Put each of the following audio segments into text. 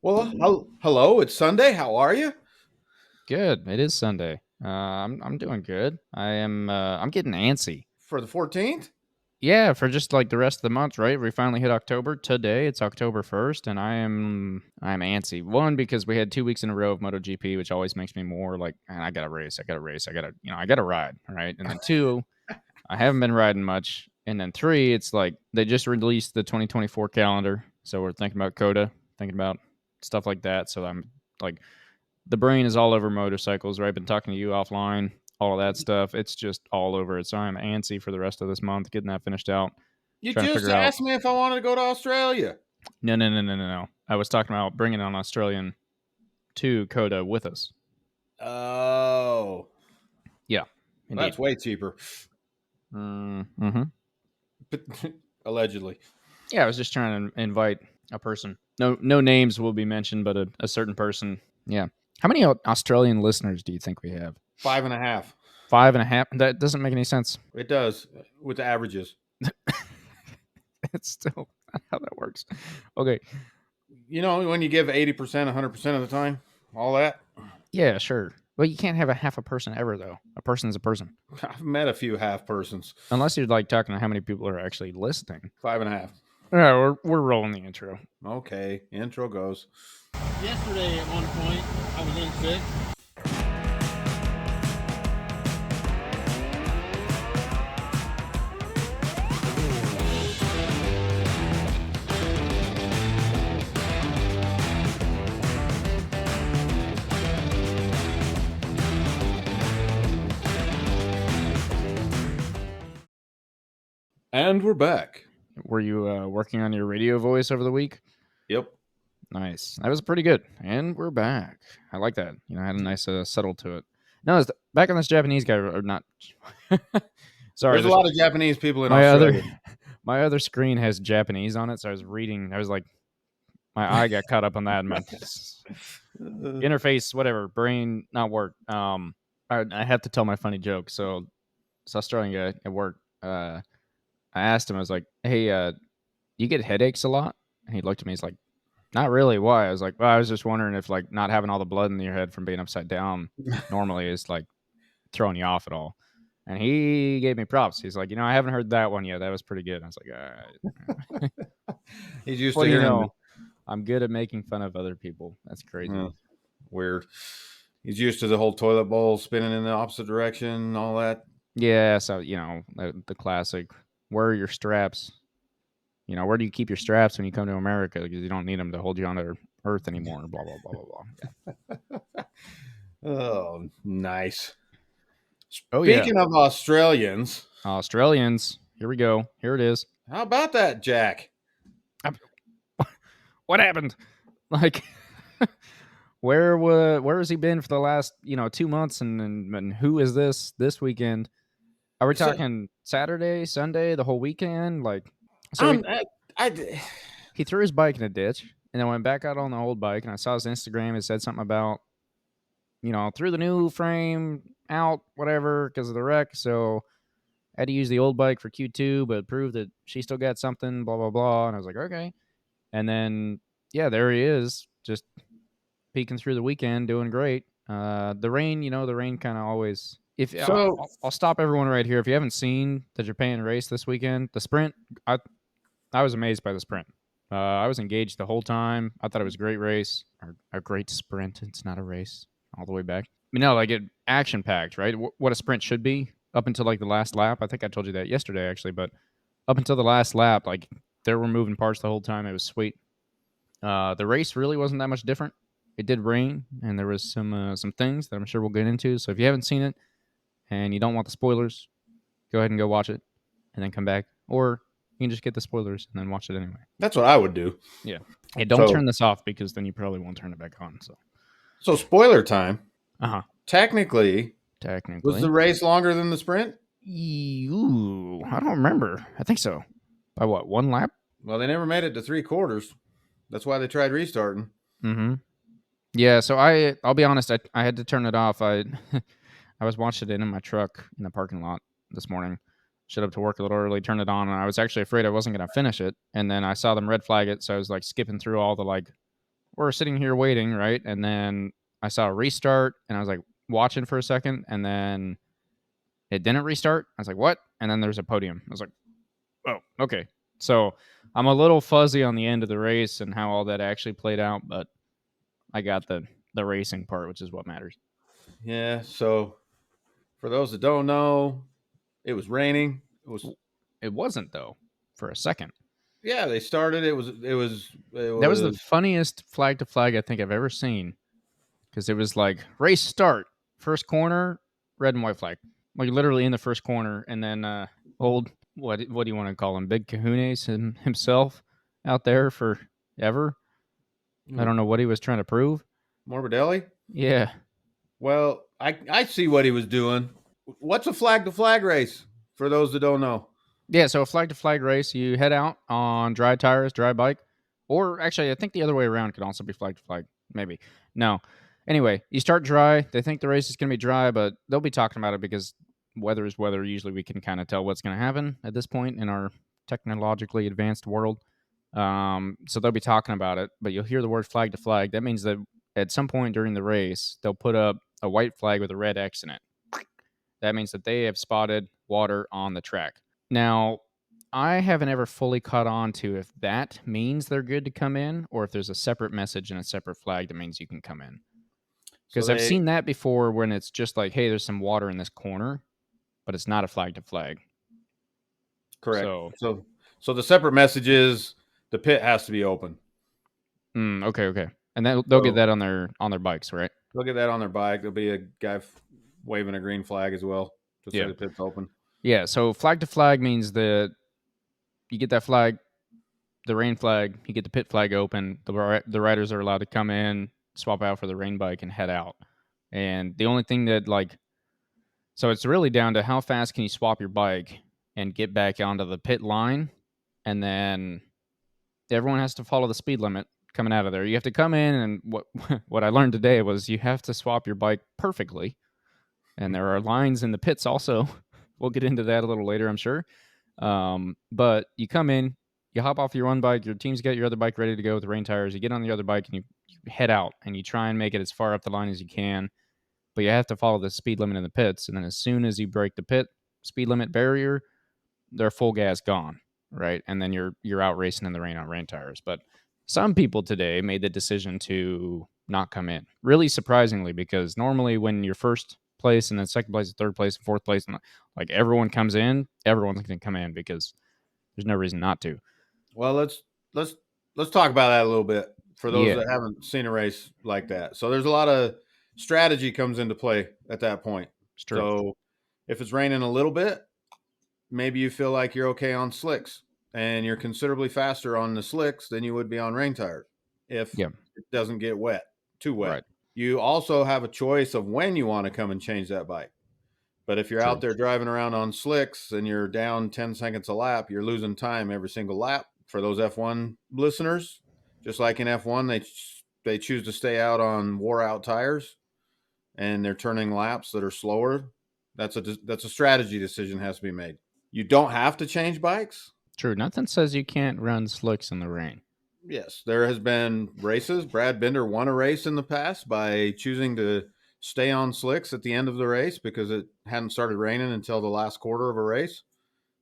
Well, hello, it's Sunday. How are you? Good. It is Sunday. I'm doing good. I'm getting antsy. For the 14th? Yeah, for just like the rest of the month, right? We finally hit October today. It's October 1st, and I'm antsy. One, because we had 2 weeks in a row of MotoGP, which always makes me more like, man, I gotta race, I gotta ride, right? And then two, I haven't been riding much. And then three, it's like they just released the 2024 calendar, so we're thinking about Coda, thinking about stuff like that. So I'm like, the brain is all over motorcycles, right? I've been talking to you offline, all of that stuff. It's just all over it. So I'm antsy for the rest of this month, getting that finished out, You trying to just figure out. asked me if I wanted to go to Australia. No, no, no, no, no, no. I was talking about bringing an Australian to Coda with us. Oh, Yeah, indeed. that's way cheaper. Mm-hmm. But allegedly. Yeah, I was just trying to invite a person. No names will be mentioned, but a certain person. Yeah. How many Australian listeners do you think we have? 5.5. Five and a half. That doesn't make any sense. It does with the averages. It's still not how that works. Okay. You know, when you give 80%, 100% of the time, all that. Yeah, sure. Well, you can't have a half a person ever, though. A person's a person. I've met a few half persons. Unless you're like talking to how many people are actually listening. 5.5. Yeah, we're rolling the intro. Okay, intro goes. Yesterday, at one point, I was in sixth. And we're back. Were you working on your radio voice over the week? Yep. Nice. That was pretty good. And we're back. I like that. I had a nice subtle to it. No, back on this Japanese guy, or not. Sorry, There's a lot of Japanese people in my other Australia. my other screen has Japanese on it, so I was reading. I was like, my eye got caught up on that, and my interface, whatever, brain not work. I have to tell my funny joke. So this Australian guy at work, I asked him, I was like, "Hey, you get headaches a lot?" And he looked at me. He's like, "Not really. Why?" I was like, "Well, I was just wondering if like not having all the blood in your head from being upside down normally is like throwing you off at all." And he gave me props. He's like, I haven't heard that one yet. That was pretty good. I was like, all right. He's used What to do you hearing know? I'm good at making fun of other people. That's crazy. weird. He's used to the whole toilet bowl spinning in the opposite direction, all that. Yeah. So, the classic, where are your straps? Where do you keep your straps when you come to America? Because you don't need them to hold you on to Earth anymore. Blah, blah, blah, blah, blah. Yeah. Oh, nice. Oh, yeah. Speaking of Australians, Australians. Here we go. Here it is. how about that, Jack? What happened? Like, where has he been for the last 2 months? And who is this weekend? Are we So, talking Saturday, Sunday, the whole weekend? Like, so I'm, I, he threw his bike in a ditch and then went back out on the old bike. And I saw his Instagram. It said something about threw the new frame out, whatever, because of the wreck. So I had to use the old bike for Q2, but proved that she still got something. Blah blah blah. And I was like, okay. And then yeah, there he is, just peeking through the weekend, doing great. The rain, the rain kind of always. If so I'll stop everyone right here. If you haven't seen the Japan race this weekend, the sprint, I was amazed by the sprint. I was engaged the whole time. I thought it was a great race, or a great sprint. It's not a race all the way back. Like it action packed, right? What a sprint should be up until like the last lap. I think I told you that yesterday actually, but up until the last lap, like there were moving parts the whole time. It was sweet. The race really wasn't that much different. It did rain, and there was some things that I'm sure we'll get into. So if you haven't seen it and you don't want the spoilers, go ahead and go watch it, and then come back, or you can just get the spoilers and then watch it anyway. that's what I would do. Yeah. Hey, don't So, turn this off because then you probably won't turn it back on. So, so spoiler time. uh-huh. Technically, was Technically. the race longer than the sprint? Ooh, I don't remember. I think so. By what, one lap? Well, they never made it to 3/4. That's why they tried restarting. Mm-hmm. Yeah, so I'll be honest, I had to turn it off. I I was watching it in my truck in the parking lot this morning. Showed up to work a little early, turned it on, and I was actually afraid I wasn't gonna finish it. And then I saw them red flag it, so I was like skipping through all the like we're sitting here waiting, right? And then I saw a restart, and I was like watching for a second, and then it didn't restart. I was like, what? And then there's a podium. I was like, oh, okay. So I'm a little fuzzy on the end of the race and how all that actually played out, but I got the racing part, which is what matters. Yeah. So for those that don't know, it was raining. It wasn't though for a second. Yeah, they started. It was That was the funniest flag to flag I think I've ever seen, because it was like race start, first corner, red and white flag, like literally in the first corner, and then old what do you want to call him, Big Kahunas himself out there forever. I don't know what he was trying to prove. Morbidelli. Yeah. Well, I see what he was doing. What's a flag to flag race for those that don't know? Yeah, so a flag to flag race, you head out on dry tires, dry bike, or actually, I think the other way around could also be flag to flag. Maybe. No. Anyway, you start dry. They think the race is going to be dry, but they'll be talking about it because weather is weather. Usually we can kind of tell what's going to happen at this point in our technologically advanced world. So they'll be talking about it, but you'll hear the word flag to flag. That means that at some point during the race, they'll put up a white flag with a red X in it. That means that they have spotted water on the track. Now, I haven't ever fully caught on to if that means they're good to come in or if there's a separate message and a separate flag that means you can come in. Because I've seen that before when it's just like, hey, there's some water in this corner, but it's not a flag to flag. Correct. So the separate message is the pit has to be open. Okay. And they'll get that on their bikes, right? They'll get that on their bike. There'll be a guy waving a green flag as well to say the pit's open. Yeah, so flag to flag means that you get that flag, the rain flag, you get the pit flag open, the riders are allowed to come in, swap out for the rain bike, and head out. And the only thing that, so it's really down to how fast can you swap your bike and get back onto the pit line, and then everyone has to follow the speed limit coming out of there. You have to come in, and what I learned today was you have to swap your bike perfectly, and there are lines in the pits also. We'll get into that a little later, I'm sure. But you come in, you hop off your one bike, your team's got your other bike ready to go with the rain tires. You get on the other bike and you head out and you try and make it as far up the line as you can. But you have to follow the speed limit in the pits. And then as soon as you break the pit speed limit barrier, they're full gas gone, right? And then you're out racing in the rain on rain tires. But some people today made the decision to not come in. Really surprisingly, because normally when you're first place and then second place and third place and fourth place, and like everyone comes in, everyone's going to come in because there's no reason not to. Well, let's talk about that a little bit for those that haven't seen a race like that. So there's a lot of strategy comes into play at that point. So if it's raining a little bit, maybe you feel like you're okay on slicks and you're considerably faster on the slicks than you would be on rain tires if it doesn't get too wet. Right. You also have a choice of when you want to come and change that bike. But if you're out there driving around on slicks and you're down 10 seconds a lap, you're losing time every single lap. For those F1 listeners, just like in F1, they choose to stay out on wore-out tires, and they're turning laps that are slower. That's a strategy decision has to be made. You don't have to change bikes. True. Nothing says you can't run slicks in the rain. Yes, there has been races. Brad Binder won a race in the past by choosing to stay on slicks at the end of the race because it hadn't started raining until the last quarter of a race.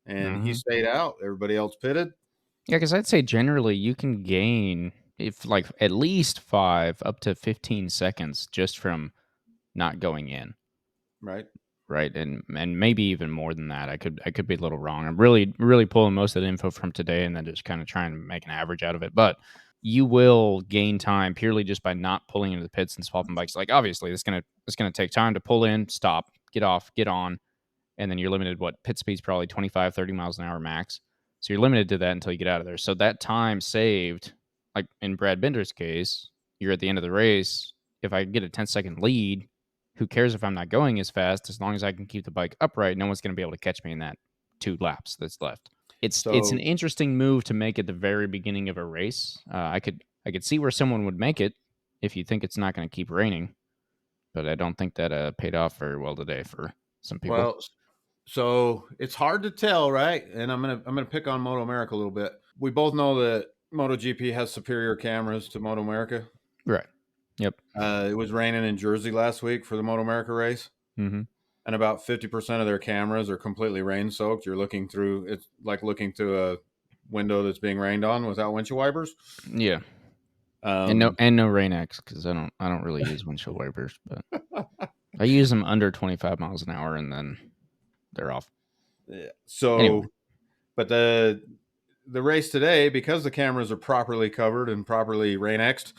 And he stayed out. Everybody else pitted. Yeah, because I'd say generally you can gain at least 5 up to 15 seconds just from not going in. Right. And maybe even more than that. I could be a little wrong. I'm really pulling most of the info from today and then just kind of trying to make an average out of it. But you will gain time purely just by not pulling into the pits and swapping bikes. Like obviously it's gonna take time to pull in, stop, get off, get on, and then you're limited. Pit speed's probably 25, 30 miles an hour max. So you're limited to that until you get out of there. So that time saved, like in Brad Binder's case, you're at the end of the race. If I get a 10-second lead, who cares if I'm not going as fast? As long as I can keep the bike upright, no one's going to be able to catch me in that 2 laps that's left. It's an interesting move to make at the very beginning of a race. I could see where someone would make it if you think it's not going to keep raining, but I don't think that paid off very well today for some people. Well, so it's hard to tell, right? And I'm gonna pick on Moto America a little bit. We both know that MotoGP has superior cameras to Moto America. Right. Yep. It was raining in Jersey last week for the Moto America race. Mm-hmm. And about 50% of their cameras are completely rain soaked. You're looking through, it's like looking through a window that's being rained on without windshield wipers. Yeah. And no Rain X, because I don't really use windshield wipers, but I use them under 25 miles an hour and then they're off. Yeah. So, anyway. But the race today, because the cameras are properly covered and properly rain X'd,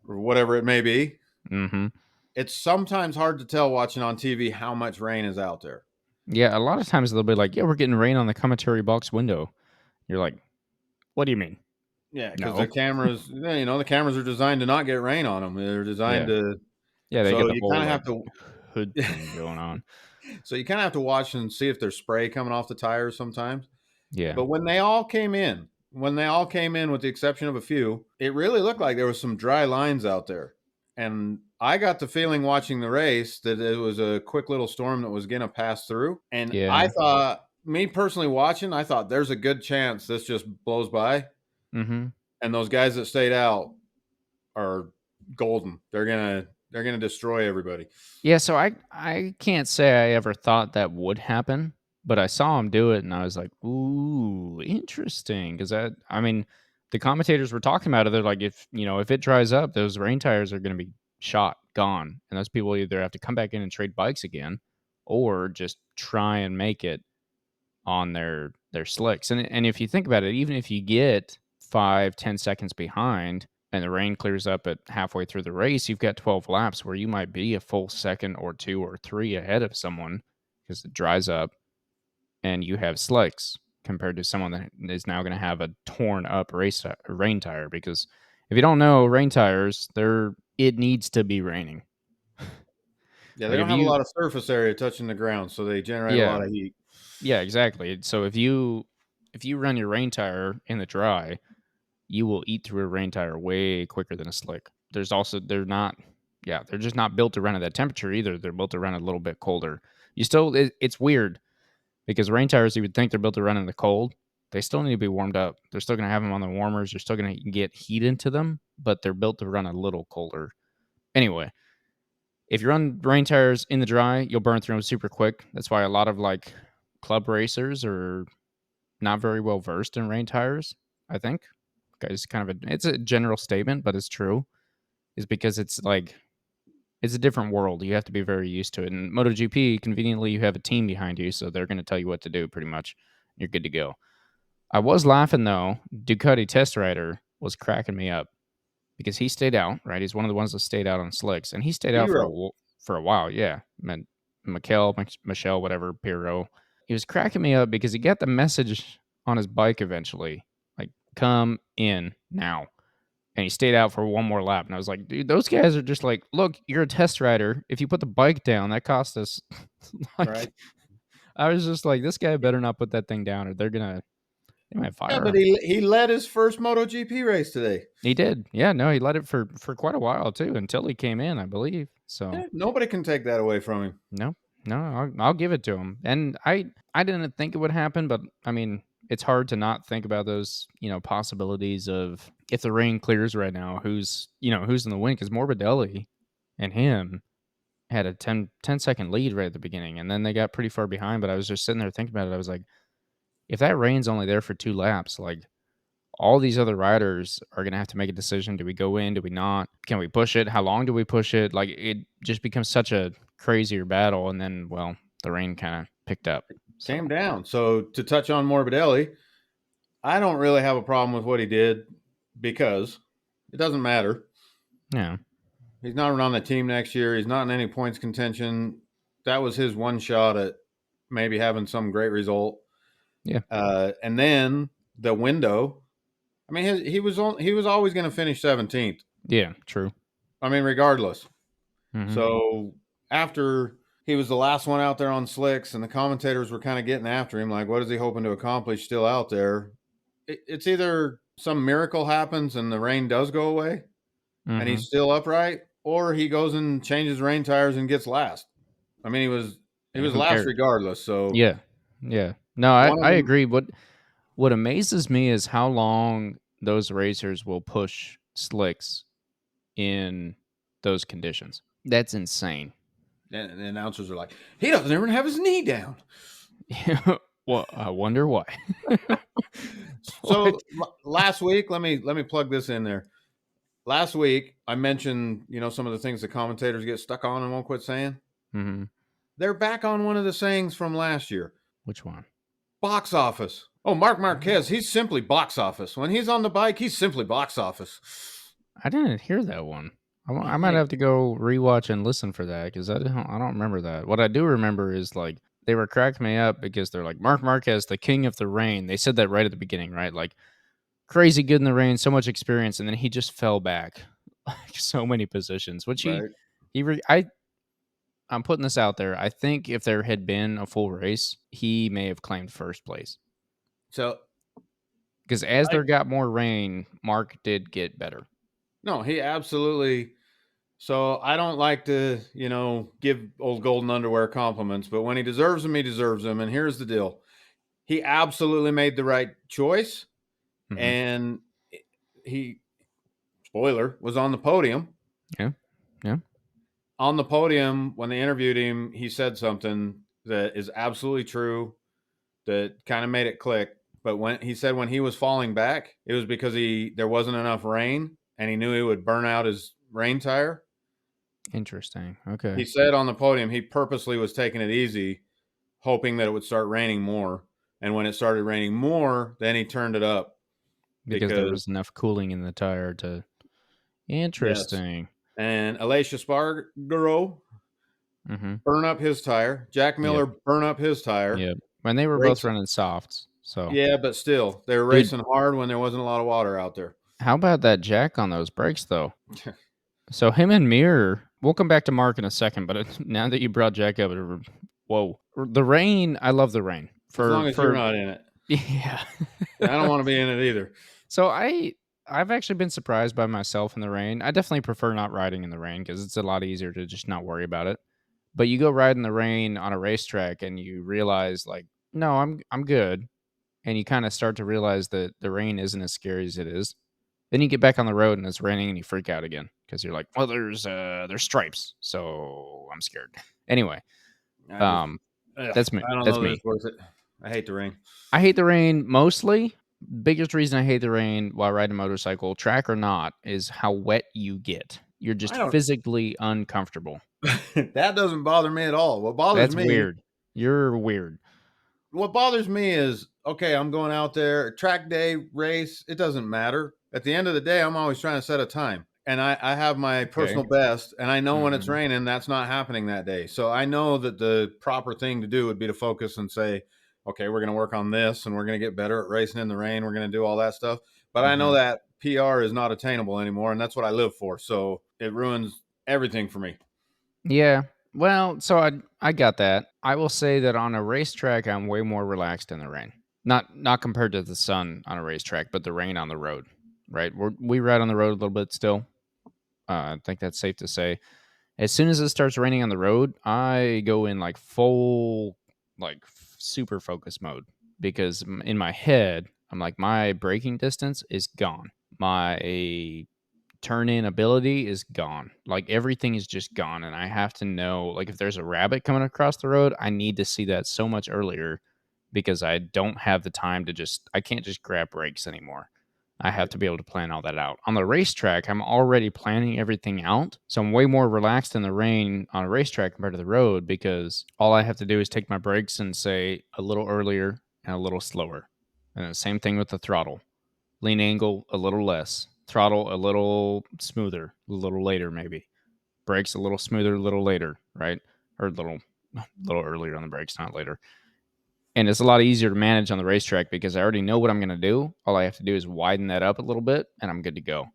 or whatever it may be, mm-hmm. It's sometimes hard to tell watching on TV how much rain is out there. Yeah, a lot of times they'll be like, yeah, we're getting rain on the commentary box window. You're like, what do you mean? Yeah, because the cameras, the cameras are designed to not get rain on them. They're designed to. Yeah, they so get the you whole kind of have to hood thing going on. So you kind of have to watch and see if there's spray coming off the tires sometimes. Yeah. But when they all came in, with the exception of a few, it really looked like there was some dry lines out there. And I got the feeling watching the race that it was a quick little storm that was going to pass through. And I thought, me personally watching, I thought there's a good chance this just blows by. Mm-hmm. And those guys that stayed out are golden. They're gonna destroy everybody. Yeah, so I can't say I ever thought that would happen, but I saw him do it and I was like, ooh, interesting. Because I mean, the commentators were talking about it. They're like, if it dries up, those rain tires are going to be shot, gone, and those people either have to come back in and trade bikes again, or just try and make it on their slicks. And if you think about it, even if you get 5-10 seconds behind and the rain clears up at halfway through the race, you've got 12 laps where you might be a full second or 2 or 3 ahead of someone because it dries up and you have slicks compared to someone that is now going to have a torn up rain tire. Because if you don't know, rain tires, it needs to be raining. Yeah, they don't have a lot of surface area touching the ground, so they generate a lot of heat. Yeah, exactly. So if you run your rain tire in the dry, you will eat through a rain tire way quicker than a slick. They're just not built to run at that temperature either. They're built to run a little bit colder. It's weird because rain tires, you would think they're built to run in the cold. They still need to be warmed up. They're still going to have them on the warmers. You're still going to get heat into them, but they're built to run a little colder. Anyway, if you run rain tires in the dry, you'll burn through them super quick. That's why a lot of club racers are not very well versed in rain tires, I think. It's a general statement, but it's true. Is because it's a different world. You have to be very used to it. In MotoGP, conveniently, you have a team behind you, so they're going to tell you what to do pretty much. You're good to go. I was laughing, though. Ducati test rider was cracking me up because he stayed out, right? He's one of the ones that stayed out on slicks, and he stayed out for a while, yeah. Michelle, whatever, Pirro. He was cracking me up because he got the message on his bike eventually, like, come in now. And he stayed out for one more lap. And I was like, dude, those guys are just like, look, you're a test rider. If you put the bike down, that cost us. Right. I was just like, this guy better not put that thing down or they might fire him. But he led his first MotoGP race today. He did. Yeah, no, he led it for quite a while too, until he came in, I believe. So yeah, nobody can take that away from him. No, I'll give it to him. And I didn't think it would happen, but I mean, it's hard to not think about those, possibilities of if the rain clears right now, who's in the win, because Morbidelli and him had a 10 second lead right at the beginning, and then they got pretty far behind. But I was just sitting there thinking about it. I was like, if that rain's only there for 2 laps, all these other riders are going to have to make a decision. Do we go in? Do we not? Can we push it? How long do we push it? It just becomes such a crazier battle. And then, well, the rain kind of picked up. Came down. So to touch on Morbidelli, I don't really have a problem with what he did because it doesn't matter. Yeah. He's not on the team next year. He's not in any points contention. That was his one shot at maybe having some great result. Yeah. And then the window, I mean, he was always going to finish 17th. Yeah, true. I mean, regardless. Mm-hmm. So after he was the last one out there on slicks and the commentators were kind of getting after him, like, what is he hoping to accomplish still out there? It's either some miracle happens and the rain does go away and he's still upright, or he goes and changes rain tires and gets last. I mean, he was last regardless. So yeah. No, I agree. What amazes me is how long those racers will push slicks in those conditions. That's insane. And the announcers are like, he doesn't even have his knee down. Well, I wonder why. So last week, let me plug this in there. Last week, I mentioned, some of the things the commentators get stuck on and won't quit saying. Mm-hmm. They're back on one of the sayings from last year. Which one? Box office. Oh, Marc Marquez, he's simply box office. When he's on the bike, he's simply box office. I didn't hear that one. I might have to go rewatch and listen for that because I don't remember that. What I do remember is like they were cracking me up because they're like Marc Marquez, the king of the rain. They said that right at the beginning, right? Like crazy good in the rain, so much experience, and then he just fell back like so many positions. Which I'm putting this out there. I think if there had been a full race, he may have claimed first place. So, because as there got more rain, Mark did get better. No, he absolutely. So I don't like to, give old golden underwear compliments, but when he deserves them, he deserves them. And here's the deal. He absolutely made the right choice. Mm-hmm. And he, spoiler, was on the podium. Yeah. Yeah. On the podium, when they interviewed him, he said something that is absolutely true that kind of made it click. But when he was falling back, it was because there wasn't enough rain and he knew he would burn out his rain tire. Interesting. Okay. He said on the podium he purposely was taking it easy, hoping that it would start raining more. And when it started raining more, then he turned it up. Because there was enough cooling in the tire to... Interesting. Yes. And Aleix Espargaro burn up his tire. Jack Miller burn up his tire. Yeah. And they were both running softs. So yeah, but still, they were racing hard when there wasn't a lot of water out there. How about that jack on those brakes, though? So him and Mir, we'll come back to Mark in a second, but now that you brought Jack up, whoa. The rain, I love the rain. As long as you're not in it. Yeah. I don't want to be in it either. So I've actually been surprised by myself in the rain. I definitely prefer not riding in the rain because it's a lot easier to just not worry about it. But you go ride in the rain on a racetrack and you realize, like, no, I'm good. And you kind of start to realize that the rain isn't as scary as it is. Then you get back on the road and it's raining and you freak out again because you're like, well, there's stripes, so I'm scared. Anyway, that's me. I don't know that it's worth it. I hate the rain. I hate the rain mostly. Biggest reason I hate the rain while riding a motorcycle, track or not, is how wet you get. You're just physically uncomfortable. That doesn't bother me at all. What bothers me... That's weird. You're weird. What bothers me is, okay, I'm going out there, track day, race, it doesn't matter. At the end of the day, I'm always trying to set a time. And I have my personal best, and I know when it's raining, that's not happening that day. So I know that the proper thing to do would be to focus and say, okay, we're going to work on this, and we're going to get better at racing in the rain. We're going to do all that stuff. But I know that PR is not attainable anymore, and that's what I live for. So it ruins everything for me. Yeah. Well, so I got that. I will say that on a racetrack, I'm way more relaxed in the rain. Not compared to the sun on a racetrack, but the rain on the road, right? We ride on the road a little bit still. I think that's safe to say. As soon as it starts raining on the road, I go in like full, like super focus mode because in my head, I'm like, my braking distance is gone. My turn-in ability is gone. Like everything is just gone, and I have to know, like if there's a rabbit coming across the road, I need to see that so much earlier because I don't have the time to I can't just grab brakes anymore. I have to be able to plan all that out. On the racetrack, I'm already planning everything out, so I'm way more relaxed in the rain on a racetrack compared to the road because all I have to do is take my brakes and say a little earlier and a little slower. And the same thing with the throttle. Lean angle a little less. Throttle a little smoother, a little later maybe. Brakes a little smoother, a little later, right? Or a little earlier on the brakes, not later. And it's a lot easier to manage on the racetrack because I already know what I'm going to do. All I have to do is widen that up a little bit, and I'm good to go.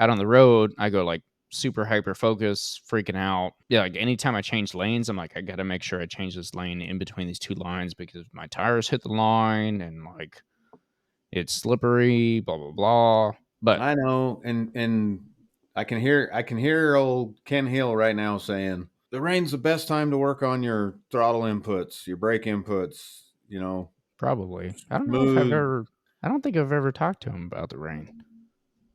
Out on the road, I go like super hyper focus, freaking out. Yeah, like anytime I change lanes, I'm like, I got to make sure I change this lane in between these two lines because my tires hit the line and like it's slippery, blah, blah, blah. But I know, and I can hear old Ken Hill right now saying the rain's the best time to work on your throttle inputs, your brake inputs. Probably. I don't know if I don't think I've ever talked to him about the rain.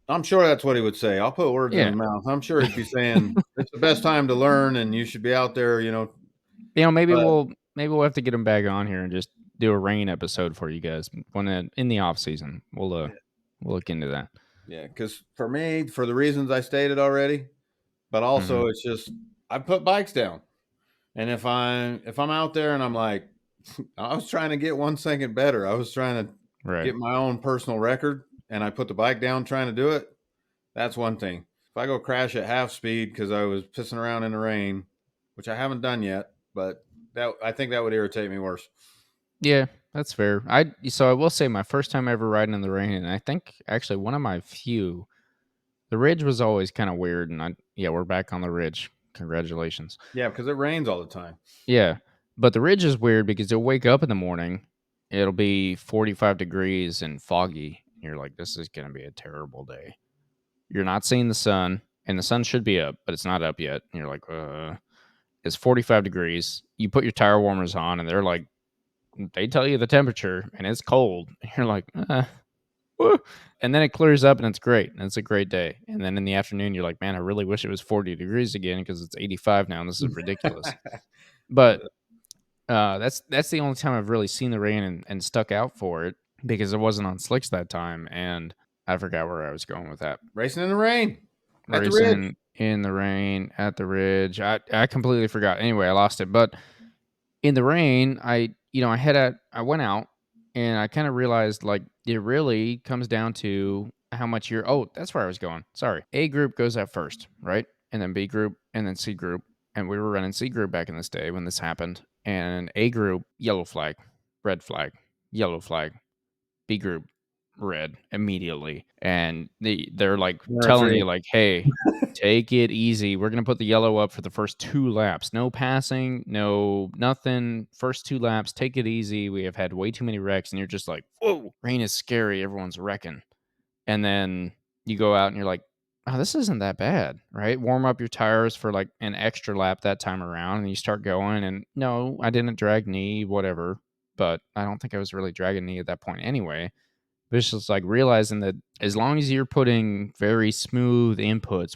I'm sure that's what he would say. I'll put words in his mouth. I'm sure he'd be saying it's the best time to learn, and you should be out there. Maybe we'll have to get him back on here and just do a rain episode for you guys in the off season. We'll look into that. Yeah, because for me, for the reasons I stated already, but also it's just I put bikes down, and if I'm out there and I'm like, I was trying to get 1 second better. I was trying to get my own personal record, and I put the bike down trying to do it. That's one thing. If I go crash at half speed because I was pissing around in the rain, which I haven't done yet, but I think that would irritate me worse. Yeah, that's fair. So I will say my first time ever riding in the rain, and I think actually one of my few. The ridge was always kind of weird, and we're back on the ridge. Congratulations. Yeah, because it rains all the time. Yeah, but the ridge is weird because you'll wake up in the morning, it'll be 45 degrees and foggy. And you're like, this is gonna be a terrible day. You're not seeing the sun, and the sun should be up, but it's not up yet. And you're like, it's 45 degrees. You put your tire warmers on, and they're like, they tell you the temperature, and it's cold. And you're like, woo. And then it clears up, and it's great. And it's a great day. And then in the afternoon, you're like, man, I really wish it was 40 degrees again because it's 85 now, and this is ridiculous. But that's the only time I've really seen the rain and stuck out for it because it wasn't on slicks that time, and I forgot where I was going with that. Racing in the rain. Racing in the rain at the ridge. I completely forgot. Anyway, I lost it. But in the rain, I went out and I kind of realized like it really comes down to how much that's where I was going. Sorry. A group goes out first, right? And then B group and then C group. And we were running C group back in this day when this happened. And A group, yellow flag, red flag, yellow flag. B group, red immediately. And they're like telling you like, hey, take it easy. We're going to put the yellow up for the first 2 laps. No passing, no nothing. First 2 laps, take it easy. We have had way too many wrecks. And you're just like, whoa, rain is scary. Everyone's wrecking. And then you go out and you're like, oh, this isn't that bad, right? Warm up your tires for like an extra lap that time around. And you start going. And no, I didn't drag knee, whatever. But I don't think I was really dragging knee at that point anyway. But it's just like realizing that as long as you're putting very smooth inputs,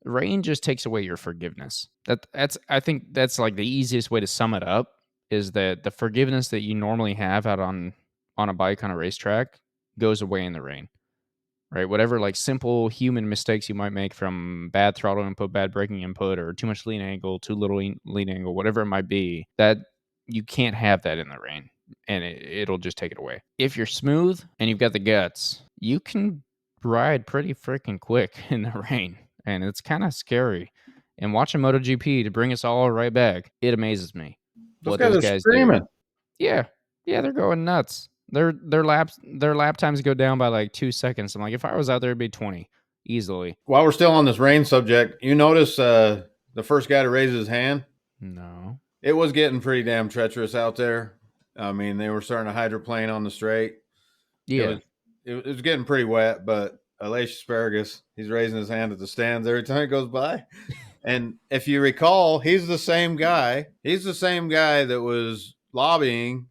rain just takes away your forgiveness. I think that's like the easiest way to sum it up is that the forgiveness that you normally have out on a bike on a racetrack goes away in the rain. Right? Whatever like simple human mistakes you might make from bad throttle input, bad braking input, or too much lean angle, too little lean angle, whatever it might be, that you can't have that in the rain. And it'll just take it away. If you're smooth and you've got the guts, you can ride pretty freaking quick in the rain. And it's kind of scary. And watching MotoGP to bring us all right back, it amazes me. Those guys are screaming. Yeah, they're going nuts. Their lap times go down by like 2 seconds. I'm like, if I was out there, it'd be 20 easily. While we're still on this rain subject, you notice the first guy to raise his hand? No. It was getting pretty damn treacherous out there. I mean, they were starting to hydroplane on the straight. Yeah. It was getting pretty wet, but Aleix Asparagus, he's raising his hand at the stands every time he goes by. And if you recall, he's the same guy. He's the same guy that was lobbying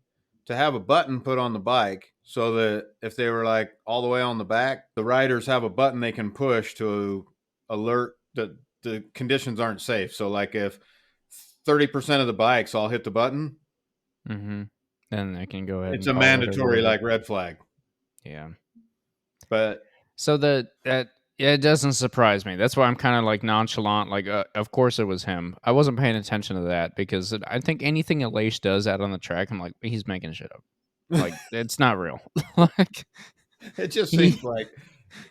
to have a button put on the bike so that if they were like all the way on the back, the riders have a button they can push to alert that the conditions aren't safe. So like if 30% of the bikes all hit the button, then they can go ahead. It's a mandatory like red flag. Yeah. But so it doesn't surprise me. That's why I'm kind of like nonchalant. Like, of course it was him. I wasn't paying attention to that because I think anything Aleix does out on the track, I'm like, he's making shit up. Like, it's not real. Like, it just seems like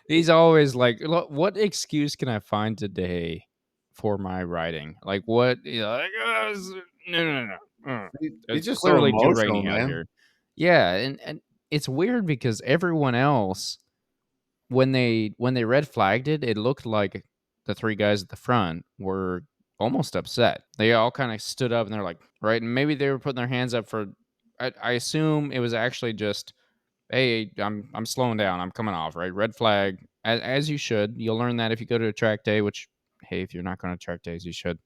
he's always like, what excuse can I find today for my riding? Like, what? Like, no. It's just clearly so too emotional, rainy man. out here. Yeah, and it's weird because everyone else, when they red flagged it, it looked like the 3 guys at the front were almost upset. They all kind of stood up and they're like, right, and maybe they were putting their hands up for. I assume it was actually just, hey, I'm slowing down, I'm coming off, right? Red flag, as you should. You'll learn that if you go to a track day. Which, hey, if you're not going to track days, you should.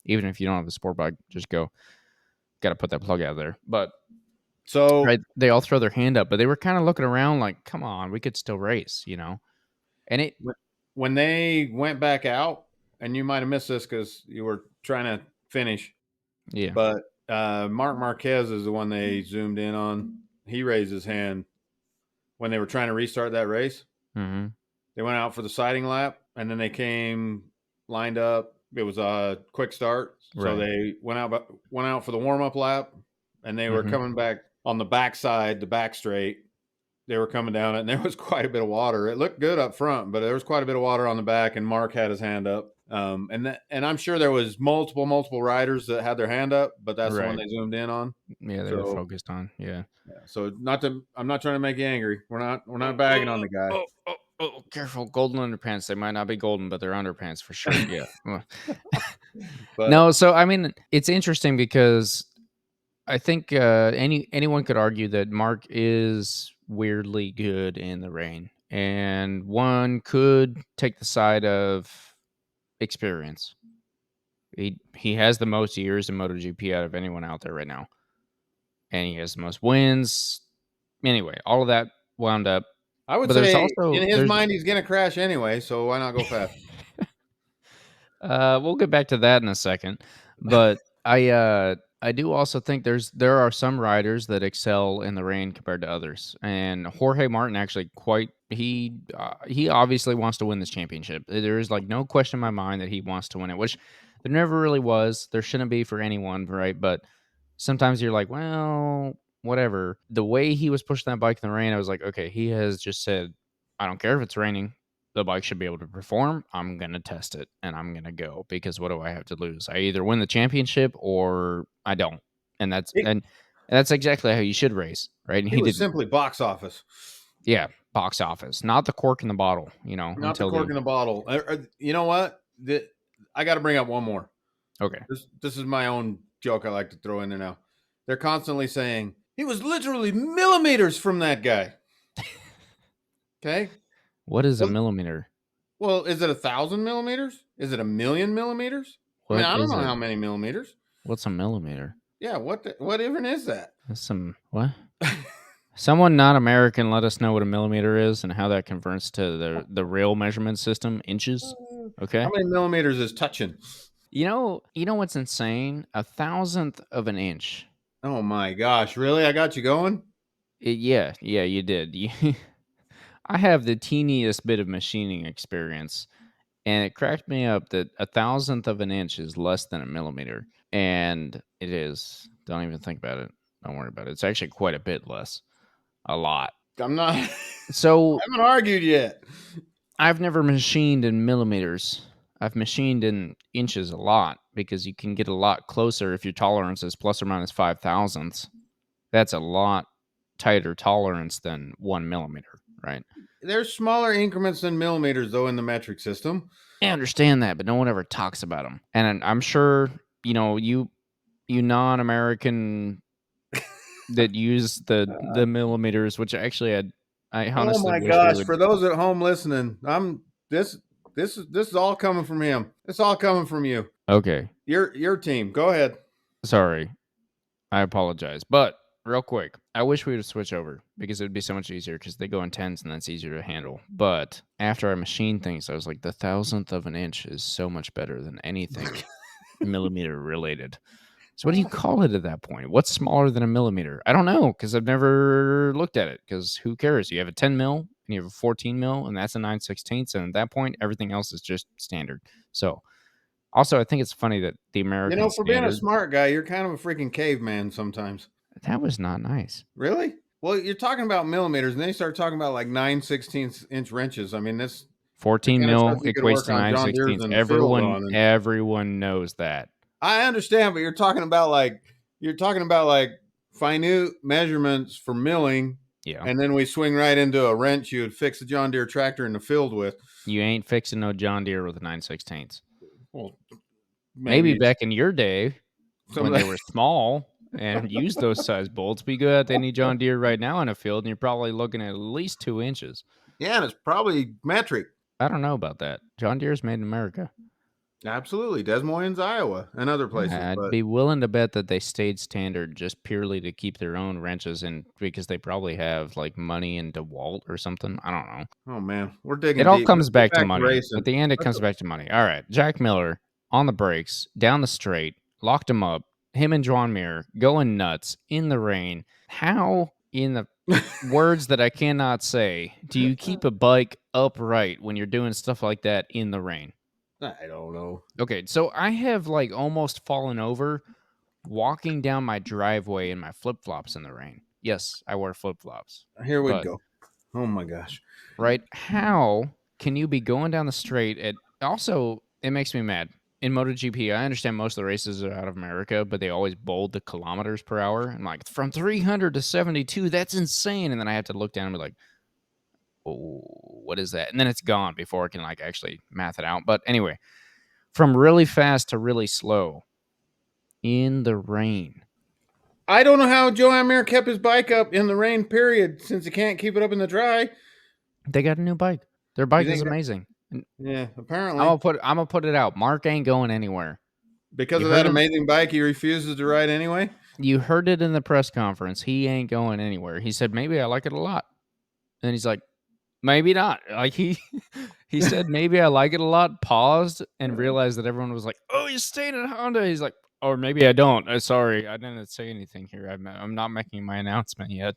Even if you don't have a sport bike, just go. Got to put that plug out there, but. So right, they all throw their hand up, but they were kind of looking around like, come on, we could still race, you know? And when they went back out, and you might have missed this because you were trying to finish. Yeah. But Marc Marquez is the one they zoomed in on. He raised his hand when they were trying to restart that race. Mm-hmm. They went out for the sighting lap, and then they came lined up. It was a quick start, so they went out for the warm up lap, and they were coming back on the backside, the back straight. They were coming down it, and there was quite a bit of water. It looked good up front, but there was quite a bit of water on the back, and Mark had his hand up. And I'm sure there was multiple riders that had their hand up, but that's the one they zoomed in on. Yeah, they were focused on. Yeah. So I'm not trying to make you angry. We're not bagging on the guy. Oh, careful! Golden underpants. They might not be golden, but they're underpants for sure. Yeah. But no, so I mean, it's interesting because I think anyone could argue that Mark is weirdly good in the rain, and one could take the side of experience. He has the most years in MotoGP out of anyone out there right now, and he has the most wins. Anyway, all of that wound up. I would say in his mind he's going to crash anyway, so why not go fast? We'll get back to that in a second, but I do also think there are some riders that excel in the rain compared to others, and Jorge Martin actually he obviously wants to win this championship. There is like no question in my mind that he wants to win it, which there never really was. There shouldn't be for anyone, right? But sometimes you're like, well, whatever. The way he was pushing that bike in the rain, I was like, okay, he has just said, I don't care if it's raining. The bike should be able to perform. I'm going to test it and I'm going to go because what do I have to lose? I either win the championship or I don't. And that's exactly how you should race, right? And he was simply box office. Yeah, box office, not the cork in the bottle, Not the cork in the bottle. You know what? I got to bring up one more. Okay. This is my own joke I like to throw in there now. They're constantly saying, he was literally millimeters from that guy. Okay? What is a millimeter? Well, is it 1,000 millimeters? Is it 1,000,000 millimeters? I don't know how many millimeters. What's a millimeter? Yeah, what even is that? That's what? Someone not American, let us know what a millimeter is and how that converts to the real measurement system, inches. Okay. How many millimeters is touching? You know what's insane? 1,000th of an inch. Oh my gosh! Really? I got you going? Yeah, you did. I have the teeniest bit of machining experience, and it cracked me up that 1,000th of an inch is less than a millimeter, and it is. Don't even think about it. Don't worry about it. It's actually quite a bit less. A lot. I'm not. So I haven't argued yet. I've never machined in millimeters. I've machined in inches a lot because you can get a lot closer if your tolerance is plus or minus 5,000ths. That's a lot tighter tolerance than 1 millimeter, right? There's smaller increments than millimeters, though, in the metric system. I understand that, but no one ever talks about them. And I'm sure, you non-American that use the millimeters, which actually I honestly. Oh my gosh! For those at home listening, this is all coming from him. It's all coming from you. Okay. Your team. Go ahead. Sorry, I apologize, but real quick, I wish we would switch over because it would be so much easier because they go in tens and that's easier to handle. But after I machined things, I was like, the 1,000th of an inch is so much better than anything millimeter related. So what do you call it at that point? What's smaller than a millimeter? I don't know because I've never looked at it because who cares? You have a 10 mil and you have a 14 mil and that's a 9/16. And at that point, everything else is just standard. So also, I think it's funny that the American for being a smart guy, you're kind of a freaking caveman sometimes. That was not nice. Really? Well, you're talking about millimeters and then you start talking about like 9/16 inch wrenches. I mean, this 14 mil equates to 9/16. Everyone knows that. I understand, but you're talking about like finite measurements for milling. Yeah. And then we swing right into a wrench you would fix a John Deere tractor in the field with. You ain't fixing no John Deere with a 9/16. Well, maybe back in your day when they were small and used those size bolts, but you go out to any John Deere right now in a field and you're probably looking at least 2 inches. Yeah, and it's probably metric. I don't know about that. John Deere's made in America. Absolutely. Des Moines, Iowa, and other places. I'd But be willing to bet that they stayed standard just purely to keep their own wrenches and because they probably have like money in DeWalt or something. I don't know. oh man, we're It digging all deep. comes Let's get back to back to money. At racing. the end, it comes back to money. All right. Jack Miller on the brakes, down the straight, locked him up. Him and John Muir going nuts in the rain. How, in the words that I cannot say, do you keep a bike upright when you're doing stuff like that in the rain? I don't know. Okay, so I have like almost fallen over walking down my driveway in my flip-flops in the rain. Yes, I wear flip-flops. Here we But go. Oh my gosh. right, how can you be going down the straight at also it makes me mad. In MotoGP, I understand most of the races are out of America, but they always bold the kilometers per hour. I'm like, from 300 to 72, that's insane. And then I have to look down and be like, oh, what is that? And then it's gone before I can like actually math it out. But anyway, from really fast to really slow in the rain. I don't know how Joan Mir kept his bike up in the rain, period, since he can't keep it up in the dry. They got a new bike. Their bike is amazing. Yeah, apparently. I'm gonna put it out. Mark ain't going anywhere. Because You of heard that it? amazing bike, he refuses to ride anyway. You heard it in the press conference. He ain't going anywhere. He said, maybe I like it a lot. And he's like, maybe not. Like he said, maybe I like it a lot, paused, and realized that everyone was like, oh, you're staying at Honda. He's like, or maybe I don't. Sorry, I didn't say anything here. I'm not making my announcement yet.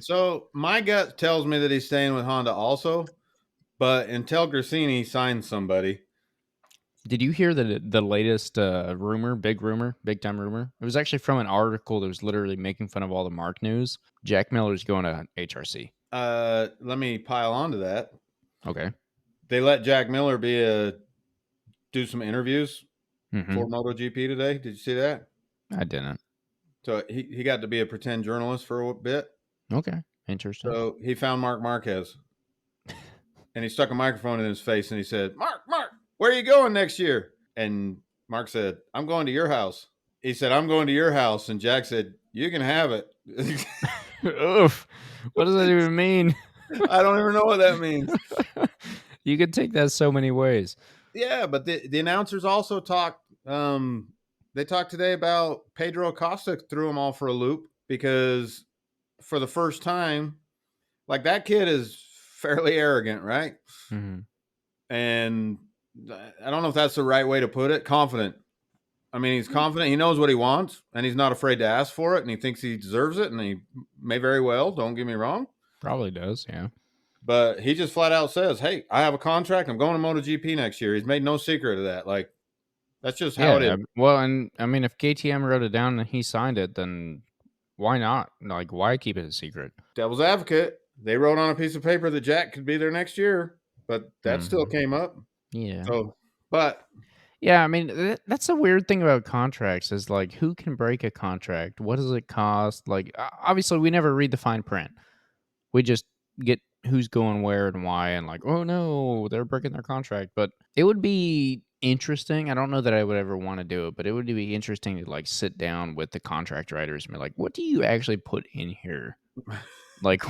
So my gut tells me that he's staying with Honda also, but until Grassini signs somebody. Did you hear the latest rumor, big time rumor? It was actually from an article that was literally making fun of all the Mark news. Jack Miller's going to HRC. Let me pile onto that. Okay. They let Jack Miller do some interviews for MotoGP today. Did you see that? I didn't. So he got to be a pretend journalist for a bit. Okay. Interesting. So he found Mark Marquez. And he stuck a microphone in his face and he said, Mark, where are you going next year? And Mark said, I'm going to your house. He said, I'm going to your house. And Jack said, you can have it. Oof. What does that even mean? I don't even know what that means. You could take that so many ways. Yeah, but the announcers also talked. They talked today about Pedro Acosta threw them all for a loop because for the first time, like that kid is fairly arrogant, right? Mm-hmm. And I don't know if that's the right way to put it. Confident. I mean, he's confident. He knows what he wants, and he's not afraid to ask for it, and he thinks he deserves it, and he may very well. Don't get me wrong. Probably does, yeah. But he just flat out says, hey, I have a contract. I'm going to MotoGP next year. He's made no secret of that. Like, that's just how it is. Well, and I mean, if KTM wrote it down and he signed it, then why not? Like, why keep it a secret? Devil's advocate. They wrote on a piece of paper that Jack could be there next year, but that still came up. Yeah. So, but yeah, I mean, that's a weird thing about contracts is like, who can break a contract? What does it cost? Like, obviously, we never read the fine print. We just get who's going where and why, and like, oh no, they're breaking their contract. But it would be interesting. I don't know that I would ever want to do it, but it would be interesting to like sit down with the contract writers and be like, what do you actually put in here? Like,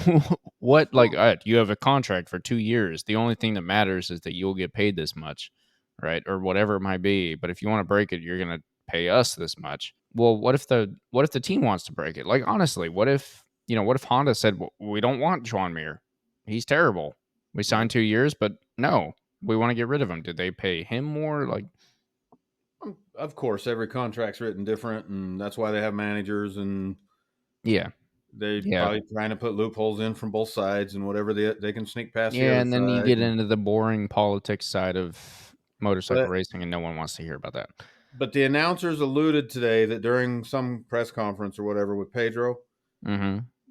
what? Like, you have a contract for 2 years. The only thing that matters is that you'll get paid this much, right? Or whatever it might be. But if you want to break it, you're gonna pay us this much. Well, what if the team wants to break it? Like, honestly, what if Honda said, well, we don't want Joan Mir. He's terrible. We signed 2 years, but no, we want to get rid of him. Did they pay him more? Like, of course, every contract's written different, and that's why they have managers, and yeah, they probably trying to put loopholes in from both sides and whatever they can sneak past. Yeah, and then you get into the boring politics side of motorcycle racing, and no one wants to hear about that. But the announcers alluded today that during some press conference or whatever with Pedro,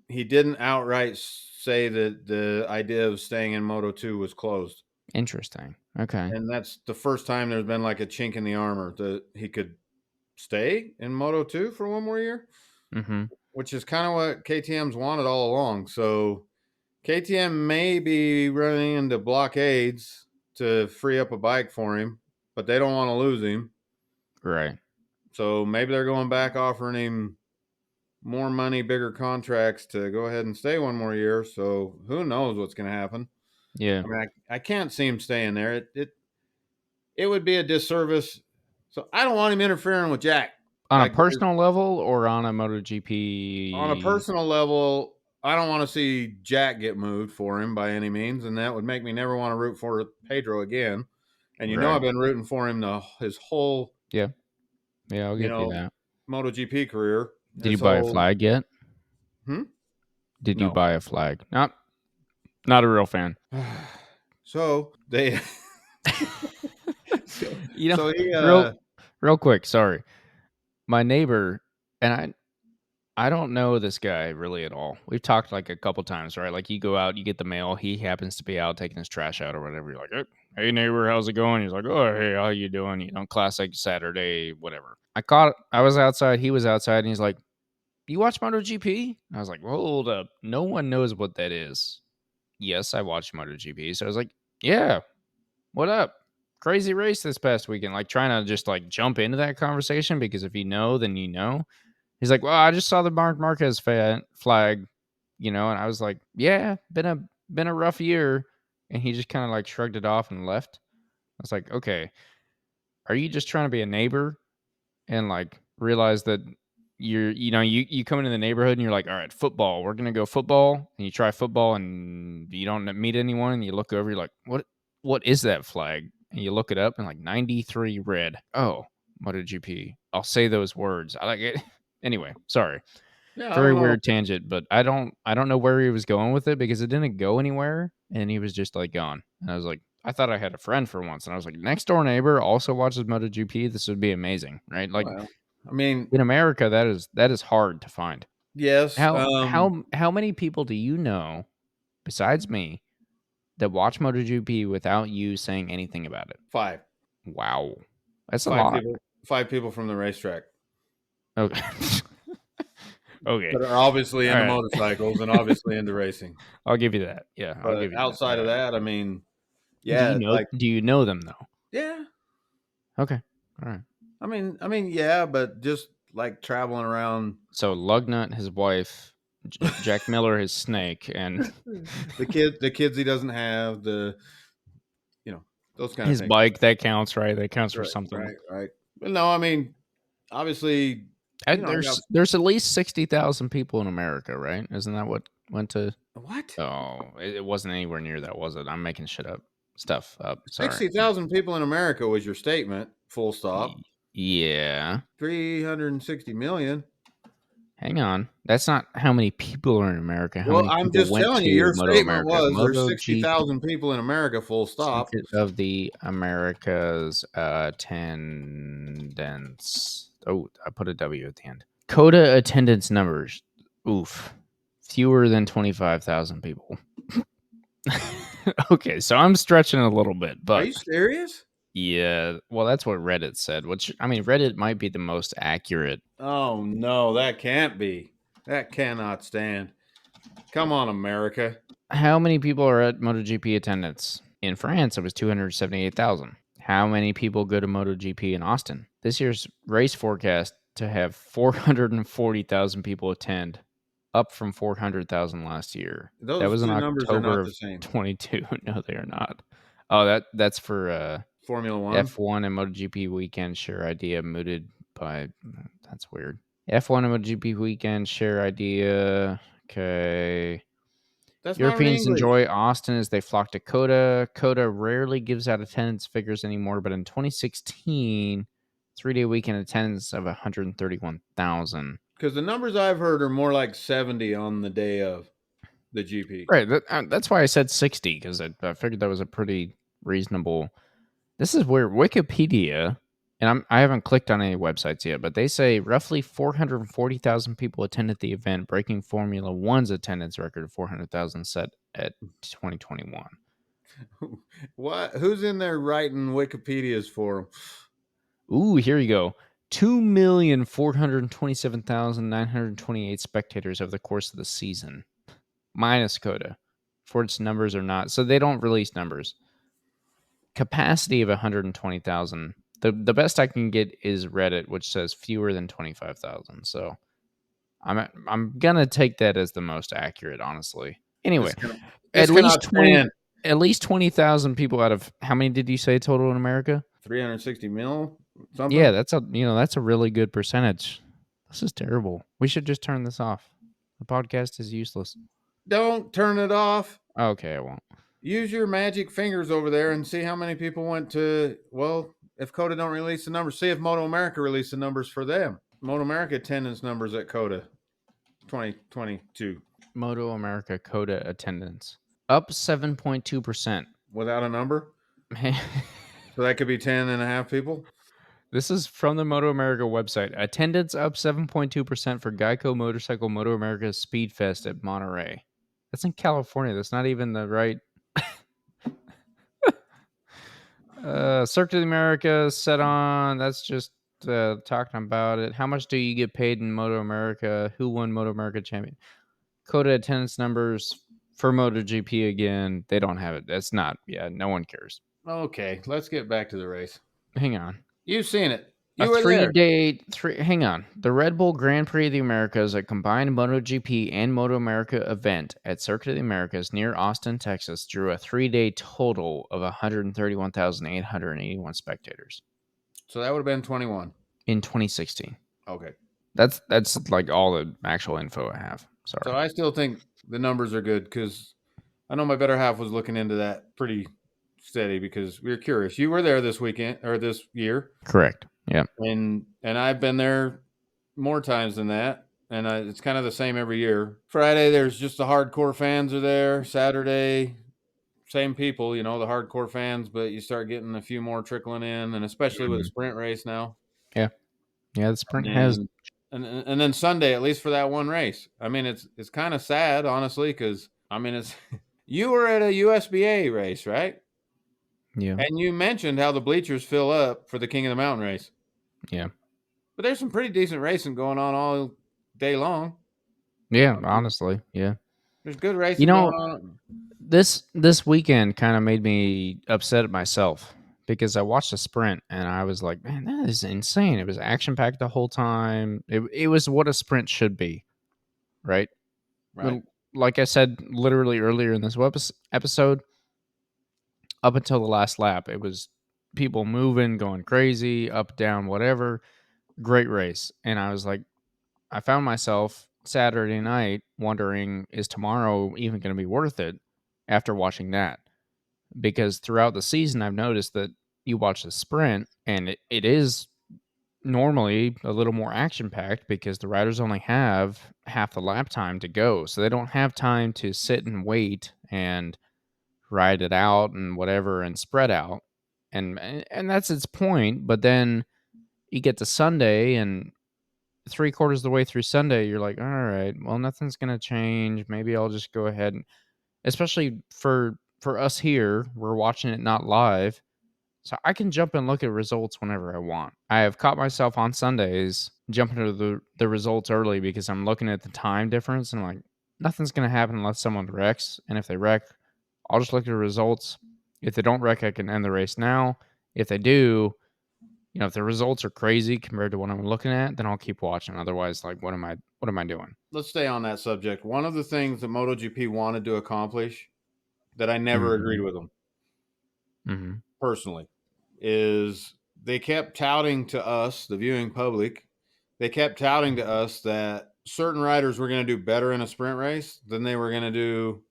he didn't outright say that the idea of staying in Moto2 was closed. Interesting. Okay. And that's the first time there's been like a chink in the armor that he could stay in Moto2 for one more year, which is kind of what KTM's wanted all along. So KTM may be running into blockades to free up a bike for him, but they don't want to lose him. Right. So maybe they're going back offering him more money, bigger contracts to go ahead and stay one more year. So who knows what's going to happen? Yeah. I mean, I can't see him staying there. it would be a disservice. So I don't want him interfering with Jack. On a personal level or on a MotoGP? On a personal level, I don't want to see Jack get moved for him by any means, and that would make me never want to root for Pedro again. And you know I've been rooting for him his whole I'll give you that MotoGP career. Did you buy a flag yet? Did you buy a flag? Not a real fan. So they, real quick. Sorry, my neighbor and I don't know this guy really at all. We've talked like a couple times, right? Like you go out, you get the mail. He happens to be out taking his trash out or whatever. You're like, hey neighbor, how's it going? He's like, oh hey, how you doing? You know, classic Saturday, whatever. I was outside. He was outside, and he's like, you watch MotoGP? I was like, hold up. No one knows what that is. Yes, I watch MotoGP. So I was like, yeah, what up? Crazy race this past weekend. Like trying to just like jump into that conversation because if you know, then you know. He's like, well, I just saw the Marc Marquez flag, you know, and I was like, yeah, been a rough year. And he just kind of like shrugged it off and left. I was like, okay, are you just trying to be a neighbor and like realize that you come into the neighborhood and you're like, all right, football, we're gonna go football, and you try football and you don't meet anyone, and you look over, you're like, what is that flag? And you look it up and like 93 red. Oh, MotoGP. I'll say those words. I like it. Anyway, sorry. Yeah, very weird tangent, but I don't know where he was going with it because it didn't go anywhere, and he was just like gone. And I was like, I thought I had a friend for once, and I was like, next door neighbor also watches MotoGP. This would be amazing, right? Like, I mean, in America, that is hard to find. Yes. How many people do you know besides me that watch MotoGP without you saying anything about it? 5. Wow, that's a lot. 5 people from the racetrack. Okay. Okay. That are obviously into motorcycles and obviously into racing. I'll give you that. Yeah. I'll give you outside of that, I mean, yeah. Do you know them though? Yeah. Okay. All right. I mean, yeah, but just like traveling around. So Lugnut, his wife, Jack Miller, his snake, and the kids he doesn't have, those kind of things. His bike, that counts, right? That counts for something. Right. But no, I mean, obviously, there's at least 60,000 people in America, right? Isn't that what went to what? Oh, it wasn't anywhere near that, was it? I'm making stuff up. Sorry. 60,000 people in America was your statement. Full stop. Yeah. 360 million. Hang on. That's not how many people are in America. I'm just telling you, your statement was there's 60,000 people in America, full stop. Of the America's attendance. Oh, I put a W at the end. COTA attendance numbers. Oof. Fewer than 25,000 people. Okay, so I'm stretching a little bit, but are you serious? Yeah, well, that's what Reddit said, which, I mean, Reddit might be the most accurate. Oh, no, that can't be. That cannot stand. Come on, America. How many people are at MotoGP attendance? In France, it was 278,000. How many people go to MotoGP in Austin? This year's race forecast to have 440,000 people attend, up from 400,000 last year. That was in October of 22. No, they are not. Oh, that's for Formula 1. F1 and MotoGP weekend share idea mooted by. That's weird. F1 and MotoGP weekend share idea. Okay. That's Europeans enjoy Austin as they flock to COTA. COTA rarely gives out attendance figures anymore, but in 2016, 3-day weekend attendance of 131,000. Because the numbers I've heard are more like 70 on the day of the GP. Right. That's why I said 60, because I figured that was a pretty reasonable. This is where Wikipedia, and I haven't clicked on any websites yet, but they say roughly 440,000 people attended the event, breaking Formula One's attendance record of 400,000 set at 2021. What? Who's in there writing Wikipedias for them? Ooh, here you go. 2,427,928 spectators over the course of the season, minus COTA. Ford's numbers are not, so they don't release numbers. Capacity of 120,000. The best I can get is Reddit, which says fewer than 25,000. So I'm gonna take that as the most accurate, honestly. Anyway, at least 20,000 people out of how many did you say total in America? 360 mil something. Yeah, that's a really good percentage. This is terrible. We should just turn this off. The podcast is useless. Don't turn it off. Okay, I won't. Use your magic fingers over there and see how many people went to. Well, if COTA don't release the numbers, see if Moto America released the numbers for them. Moto America attendance numbers at COTA 2022 Moto America COTA attendance up 7.2%. without a number. So that could be 10.5 people. This is from the Moto America website. Attendance up 7.2% for Geico Motorcycle Moto America Speed Fest at Monterey. That's in California. That's not even the right. Circuit of America set on. That's just talking about it. How much do you get paid in Moto America? Who won Moto America champion? COTA attendance numbers for MotoGP again. They don't have it. That's not. Yeah, no one cares. Okay, let's get back to the race. Hang on. You've seen it. You A were there. hang on. The Red Bull Grand Prix of the Americas, a combined MotoGP and Moto America event at Circuit of the Americas near Austin, Texas, drew a 3-day total of 131,881 spectators. So that would have been 21 in 2016. Okay. That's like all the actual info I have. Sorry. So I still think the numbers are good because I know my better half was looking into that pretty steady because we were curious. You were there this weekend or this year. Correct. Yeah. And I've been there more times than that. And it's kind of the same every year. Friday, there's just the hardcore fans are there. Saturday, same people, the hardcore fans, but you start getting a few more trickling in, and especially with a sprint race now. Yeah. Yeah, the sprint has. And then Sunday, at least for that one race. I mean, it's kind of sad, honestly, because, I mean, it's you were at a USBA race, right? Yeah. And you mentioned how the bleachers fill up for the King of the Mountain race. Yeah. But there's some pretty decent racing going on all day long. Yeah, honestly, yeah. There's good racing going on. This weekend kind of made me upset at myself because I watched a sprint and I was like, man, that is insane. It was action-packed the whole time. It was what a sprint should be, right? Right. Like I said literally earlier in this episode, up until the last lap, it was people moving, going crazy, up, down, whatever. Great race. And I was like, I found myself Saturday night wondering, is tomorrow even going to be worth it after watching that? Because throughout the season, I've noticed that you watch the sprint and it is normally a little more action-packed because the riders only have half the lap time to go. So they don't have time to sit and wait and ride it out and whatever and spread out. And that's its point. But then you get to Sunday and 3/4 of the way through Sunday, you're like, all right, well, nothing's going to change. Maybe I'll just go ahead and, especially for us here, we're watching it not live. So I can jump and look at results whenever I want. I have caught myself on Sundays jumping to the results early because I'm looking at the time difference and I'm like, nothing's going to happen unless someone wrecks. And if they wreck, I'll just look at the results. If they don't wreck, I can end the race now. If they do, if the results are crazy compared to what I'm looking at, then I'll keep watching. Otherwise, like, what am I doing? Let's stay on that subject. One of the things that MotoGP wanted to accomplish that I never agreed with them personally is they kept touting to us, the viewing public, they kept touting to us that certain riders were going to do better in a sprint race than they were going to do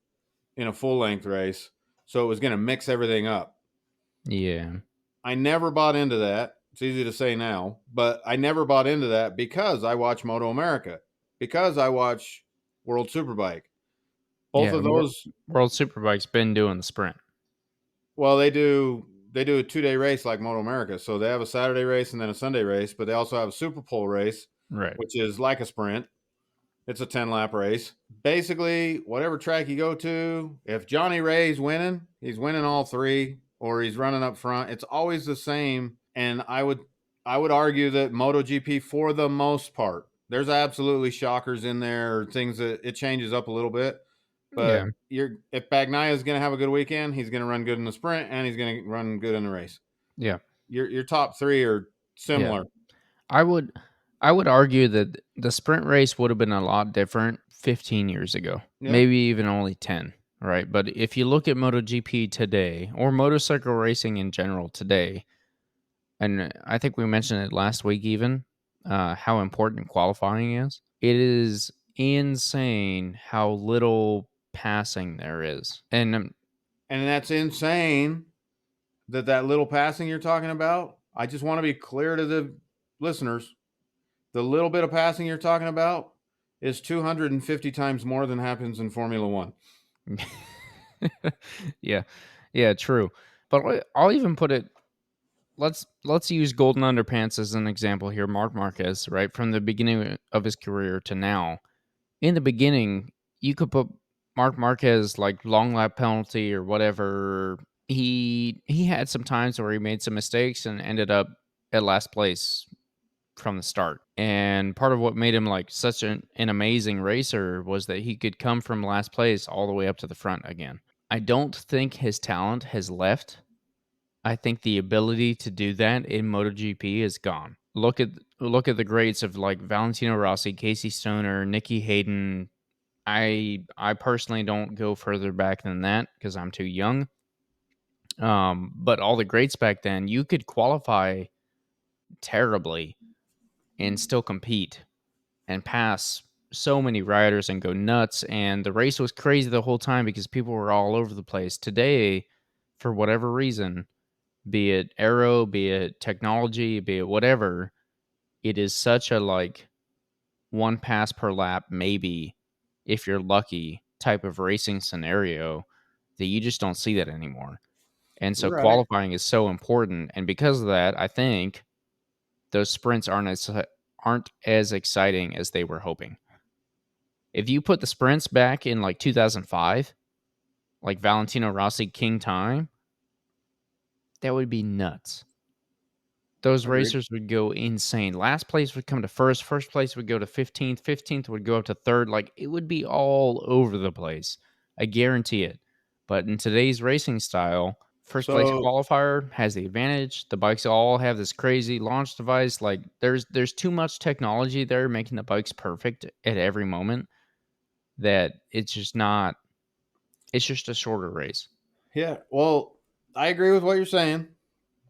in a full-length race. So it was going to mix everything up. Yeah. I never bought into that. It's easy to say now, but I never bought into that because I watch Moto America, because I watch World Superbike. Both of those World Superbike's been doing the sprint. Well, they do a 2-day race like Moto America. So they have a Saturday race and then a Sunday race, but they also have a Super Pole race, right, which is like a sprint. It's a 10-lap race. Basically, whatever track you go to, if Johnny Ray's winning, he's winning all three, or he's running up front. It's always the same. And I would argue that MotoGP, for the most part, there's absolutely shockers in there, or things that it changes up a little bit. But if Bagnaia is going to have a good weekend, he's going to run good in the sprint, and he's going to run good in the race. Yeah, your top three are similar. Yeah. I would argue that the sprint race would have been a lot different 15 years ago, maybe even only 10, right? But if you look at MotoGP today, or motorcycle racing in general today, and I think we mentioned it last week even, how important qualifying is. It is insane how little passing there is. And that's insane that little passing you're talking about. I just want to be clear to the listeners. The little bit of passing you're talking about is 250 times more than happens in Formula One. Yeah, true. But I'll even put it. Let's use Golden Underpants as an example here. Marc Marquez, right from the beginning of his career to now. In the beginning, you could put Marc Marquez like long lap penalty or whatever. He had some times where he made some mistakes and ended up at last place from the start. And part of what made him like such an amazing racer was that he could come from last place all the way up to the front again. I don't think his talent has left. I think the ability to do that in MotoGP is gone. Look at the greats of like Valentino Rossi, Casey Stoner, Nicky Hayden. I personally don't go further back than that because I'm too young. But all the greats back then, you could qualify terribly and still compete and pass so many riders and go nuts. And the race was crazy the whole time because people were all over the place. Today, for whatever reason, be it aero, be it technology, be it whatever, it is such a like one pass per lap, maybe if you're lucky, type of racing scenario that you just don't see that anymore. And so Right. qualifying is so important. And because of that, I think those sprints aren't as exciting as they were hoping. If you put the sprints back in like 2005, like Valentino Rossi King time, that would be nuts. Those Agreed. racers would go insane. Last place would come to first. First place would go to 15th. 15th would go up to third. Like, it would be all over the place. I guarantee it. But in today's racing style, first place qualifier has the advantage. The bikes all have this crazy launch device. Like, there's too much technology there making the bikes perfect at every moment that it's just not. It's just a shorter race. Yeah, well, I agree with what you're saying.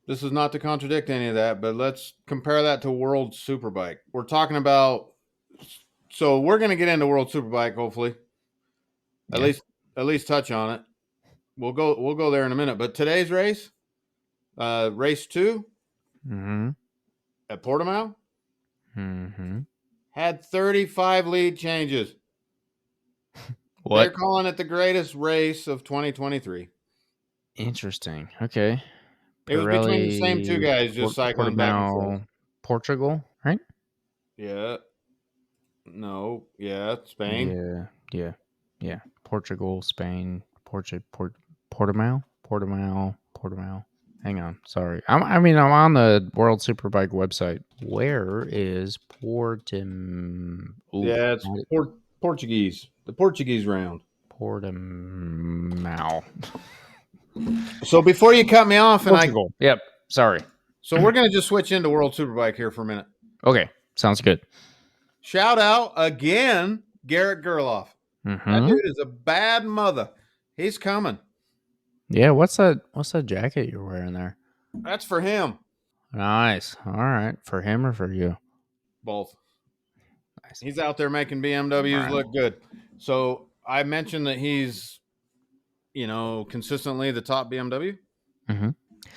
This is not to contradict any of that, but let's compare that to World Superbike. We're talking about, so we're going to get into World Superbike hopefully. At least touch on it. We'll go there in a minute. But today's race, race 2 at Portimao, had 35 lead changes. What? They're calling it the greatest race of 2023. Interesting. Okay. It was between the same two guys just cycling back and forth. Portugal, right? Yeah. No. Yeah. Spain. Yeah. Portugal, Spain, Portimao. Hang on. Sorry. I'm on the World Superbike website. Where is Portimao? Yeah, it's Portuguese. The Portuguese round. Portimao. So before you cut me off, Portugal. Yep. Sorry. So we're going to just switch into World Superbike here for a minute. Okay. Sounds good. Shout out again, Garrett Gerloff. That dude is a bad mother. He's coming. Yeah. What's that jacket you're wearing there? That's for him. Nice. All right. For him or for you? Both. Nice. He's out there making BMWs look good. So I mentioned that he's, consistently the top BMW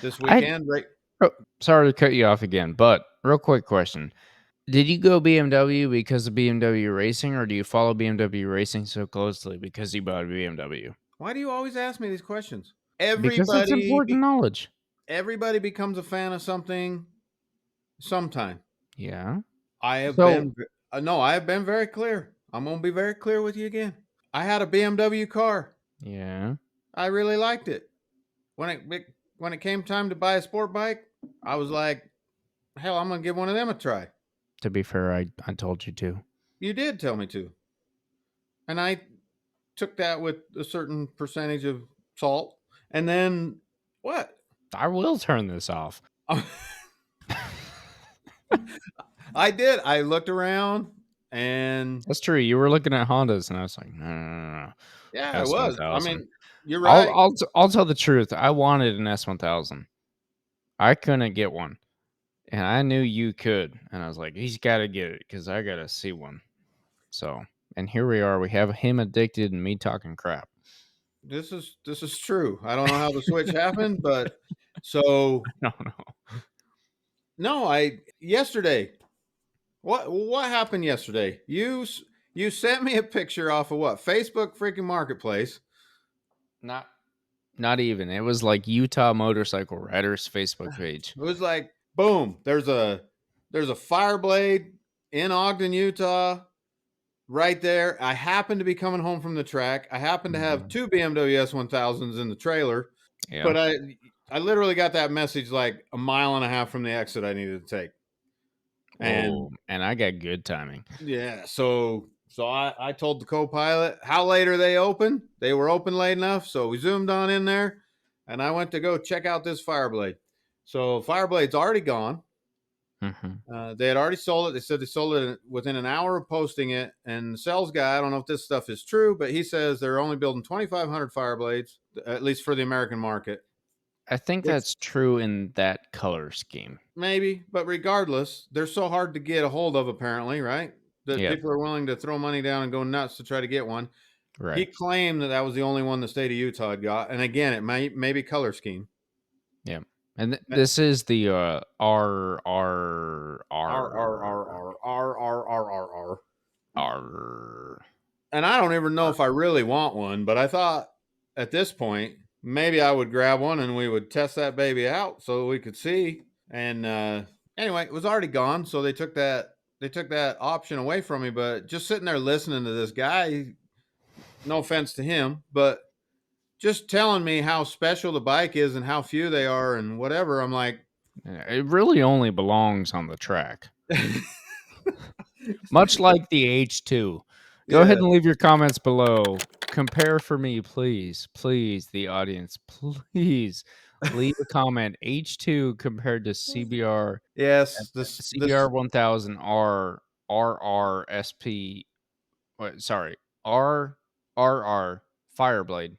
this weekend. Sorry to cut you off again, but real quick question. Did you go BMW because of BMW racing, or do you follow BMW racing so closely because you bought a BMW? Why do you always ask me these questions? Because it's important knowledge. Everybody becomes a fan of something sometime. Yeah. I have been very clear. I'm going to be very clear with you again. I had a BMW car. Yeah. I really liked it. When it came time to buy a sport bike, I was like, hell, I'm going to give one of them a try. To be fair, I told you to. You did tell me to. And I took that with a certain percentage of salt. And then what? I will turn this off. I did. I looked around and... That's true. You were looking at Hondas and I was like, no. Yeah, I was. I mean, you're right. I'll tell the truth. I wanted an S1000. I couldn't get one. And I knew you could. And I was like, he's got to get it because I got to see one. So, and here we are. We have him addicted and me talking crap. This is true. I don't know how the switch happened, but so no, yesterday. What happened yesterday? You sent me a picture off of what? Facebook freaking Marketplace. Not even. It was like Utah Motorcycle Riders Facebook page. It was like, boom, there's a Fireblade in Ogden, Utah, right there. I happened to be coming home from the track. I happened to have two BMW S1000s in the trailer. Yeah. But I literally got that message like a mile and a half from the exit I needed to take. And I got good timing. Yeah, so I told the co-pilot how late are they open. They were open late enough, so we zoomed on in there, and I went to go check out this Fireblade. So Fireblade's already gone. They had already sold it. They said they sold it within an hour of posting it. And the sales guy, I don't know if this stuff is true, but he says they're only building 2,500 Fireblades, at least for the American market. I think that's true in that color scheme. Maybe, but regardless, they're so hard to get a hold of, apparently, right? That people are willing to throw money down and go nuts to try to get one. Right. He claimed that was the only one the state of Utah had got. And again, it may be color scheme. Yeah. And this is the R. And I don't even know if I really want one, but I thought at this point, maybe I would grab one and we would test that baby out so we could see. And anyway, it was already gone, so they took that option away from me. But just sitting there listening to this guy, no offense to him, but just telling me how special the bike is and how few they are and whatever, I'm like, it really only belongs on the track. Much like the H2. Go ahead and leave your comments below. Compare for me, please. Please, the audience, please leave a comment. H2 compared to CBR. Yes, CBR 1000 RRSP. Sorry, RRR Fireblade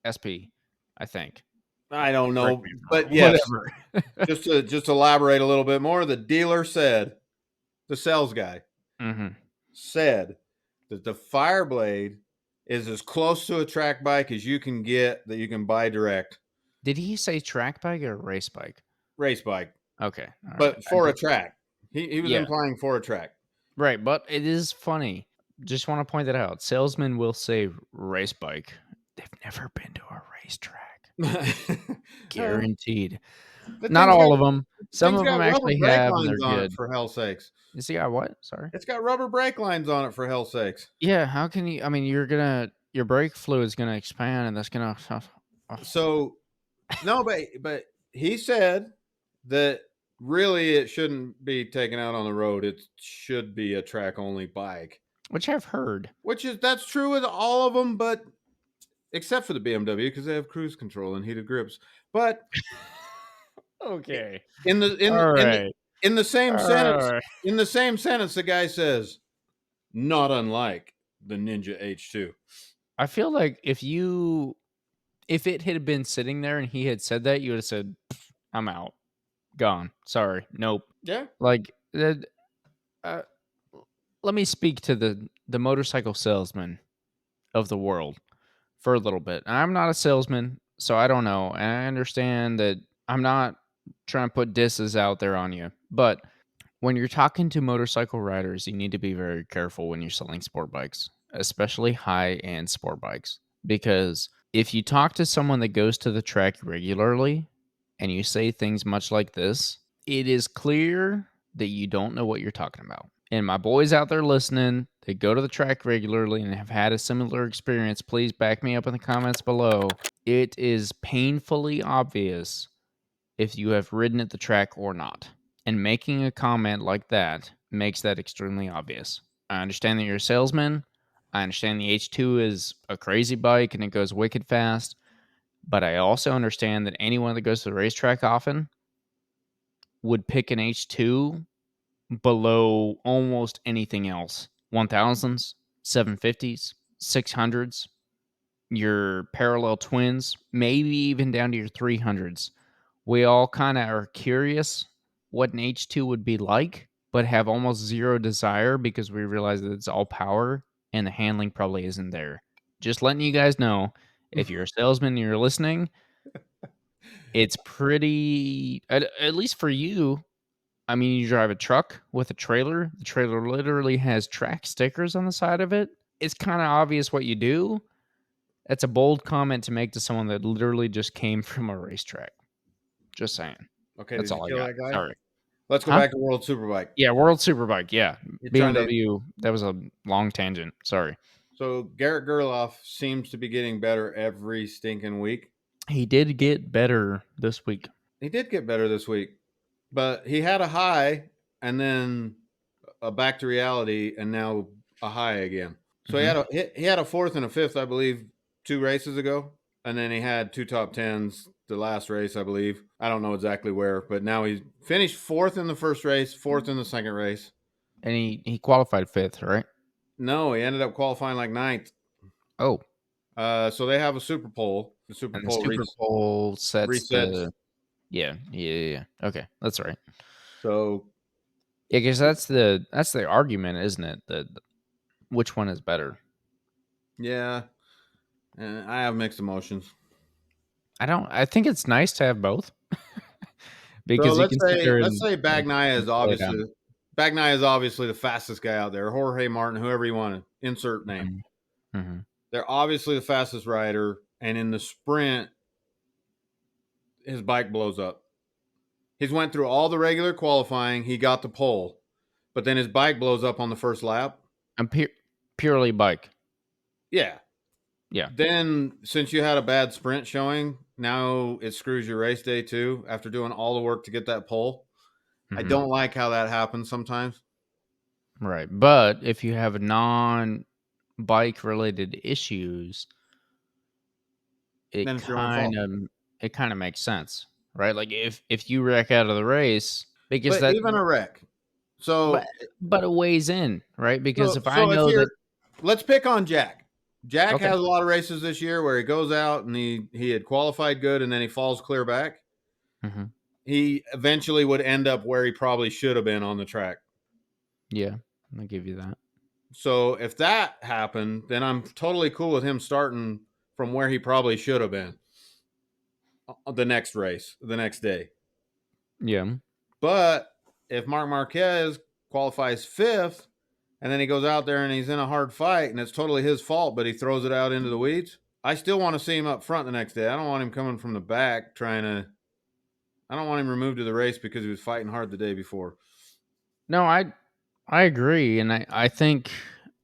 SP. I think. I don't know, but yes, whatever. just elaborate a little bit more. The dealer said, the sales guy said that the Fireblade is as close to a track bike as you can get that you can buy direct. Did he say track bike or race bike? Race bike. Okay. But for a track. He was implying for a track. Right, but it is funny. Just want to point that out. Salesmen will say race bike. They've never been to a racetrack. Guaranteed. Not all of them. Some of them actually have, and they're good. For hell's sakes. It's got what? Sorry. It's got rubber brake lines on it, for hell's sakes. Yeah. How can you? I mean, your brake fluid's gonna expand, and that's gonna. So, no, but he said that really it shouldn't be taken out on the road. It should be a track only bike, which I've heard. That's true with all of them, but except for the BMW because they have cruise control and heated grips. But okay, in the same sentence, the guy says, "Not unlike the Ninja H2." I feel like if it had been sitting there and he had said that, you would have said, "I'm out, gone, sorry, nope." Yeah, like let me speak to the motorcycle salesman of the world for a little bit. And I'm not a salesman, so I don't know. And I understand that I'm not trying to put disses out there on you. But when you're talking to motorcycle riders, you need to be very careful when you're selling sport bikes, especially high-end sport bikes. Because if you talk to someone that goes to the track regularly and you say things much like this, it is clear that you don't know what you're talking about. And my boys out there listening, they go to the track regularly and have had a similar experience, please back me up in the comments below. It is painfully obvious if you have ridden at the track or not. And making a comment like that makes that extremely obvious. I understand that you're a salesman. I understand the H2 is a crazy bike and it goes wicked fast. But I also understand that anyone that goes to the racetrack often would pick an H2 below almost anything else. 1000s, 750s, 600s, your parallel twins, maybe even down to your 300s. We all kind of are curious what an H2 would be like, but have almost zero desire because we realize that it's all power and the handling probably isn't there. Just letting you guys know, if you're a salesman and you're listening, it's pretty, at least for you. I mean, you drive a truck with a trailer. The trailer literally has track stickers on the side of it. It's kind of obvious what you do. That's a bold comment to make to someone that literally just came from a racetrack. Just saying. Okay, That's did you all I kill got. that guy? Sorry. Let's go Huh? back to World Superbike. Yeah, World Superbike. Yeah. You're trying to- BMW. That was a long tangent. Sorry. So Garrett Gerloff seems to be getting better every stinking week. He did get better this week. He did get better this week, but he had a high and then a back to reality, and now a high again. So he had a fourth and a fifth, I believe, 2 races ago, and then he had 2 top 10s the last race, I believe. I don't know exactly where, but now he's finished 4th in the first race, 4th in the second race. And he qualified 5th, right? No, he ended up qualifying like 9th. Oh. So they have a Super Pole. The Super Pole sets resets. the... Yeah. Okay, that's right. So yeah, because that's the argument, isn't it? Which one is better? Yeah, I have mixed emotions. I think it's nice to have both. Because so let's say Bagnaia is obviously the fastest guy out there. Jorge Martin, whoever you want to insert name. Mm-hmm. They're obviously the fastest rider, and in the sprint, his bike blows up. He's went through all the regular qualifying. He got the pole, but then his bike blows up on the first lap. And purely bike. Yeah. Then, since you had a bad sprint showing, now it screws your race day too. After doing all the work to get that pole, I don't like how that happens sometimes. Right, but if you have non-bike related issues, it kind of makes sense, right? Like if you wreck out of the race, because but even a wreck, so but it weighs in, right? Because if I know that, let's pick on Jack. Jack has a lot of races this year where he goes out and he had qualified good and then he falls clear back. Mm-hmm. He eventually would end up where he probably should have been on the track. Yeah, I'll give you that. So if that happened, then I'm totally cool with him starting from where he probably should have been the next race, the next day. Yeah. But if Marc Marquez qualifies 5th and then he goes out there and he's in a hard fight and it's totally his fault, but he throws it out into the weeds, I still want to see him up front the next day. I don't want him coming from the back I don't want him removed to the race because he was fighting hard the day before. No, I agree, and I think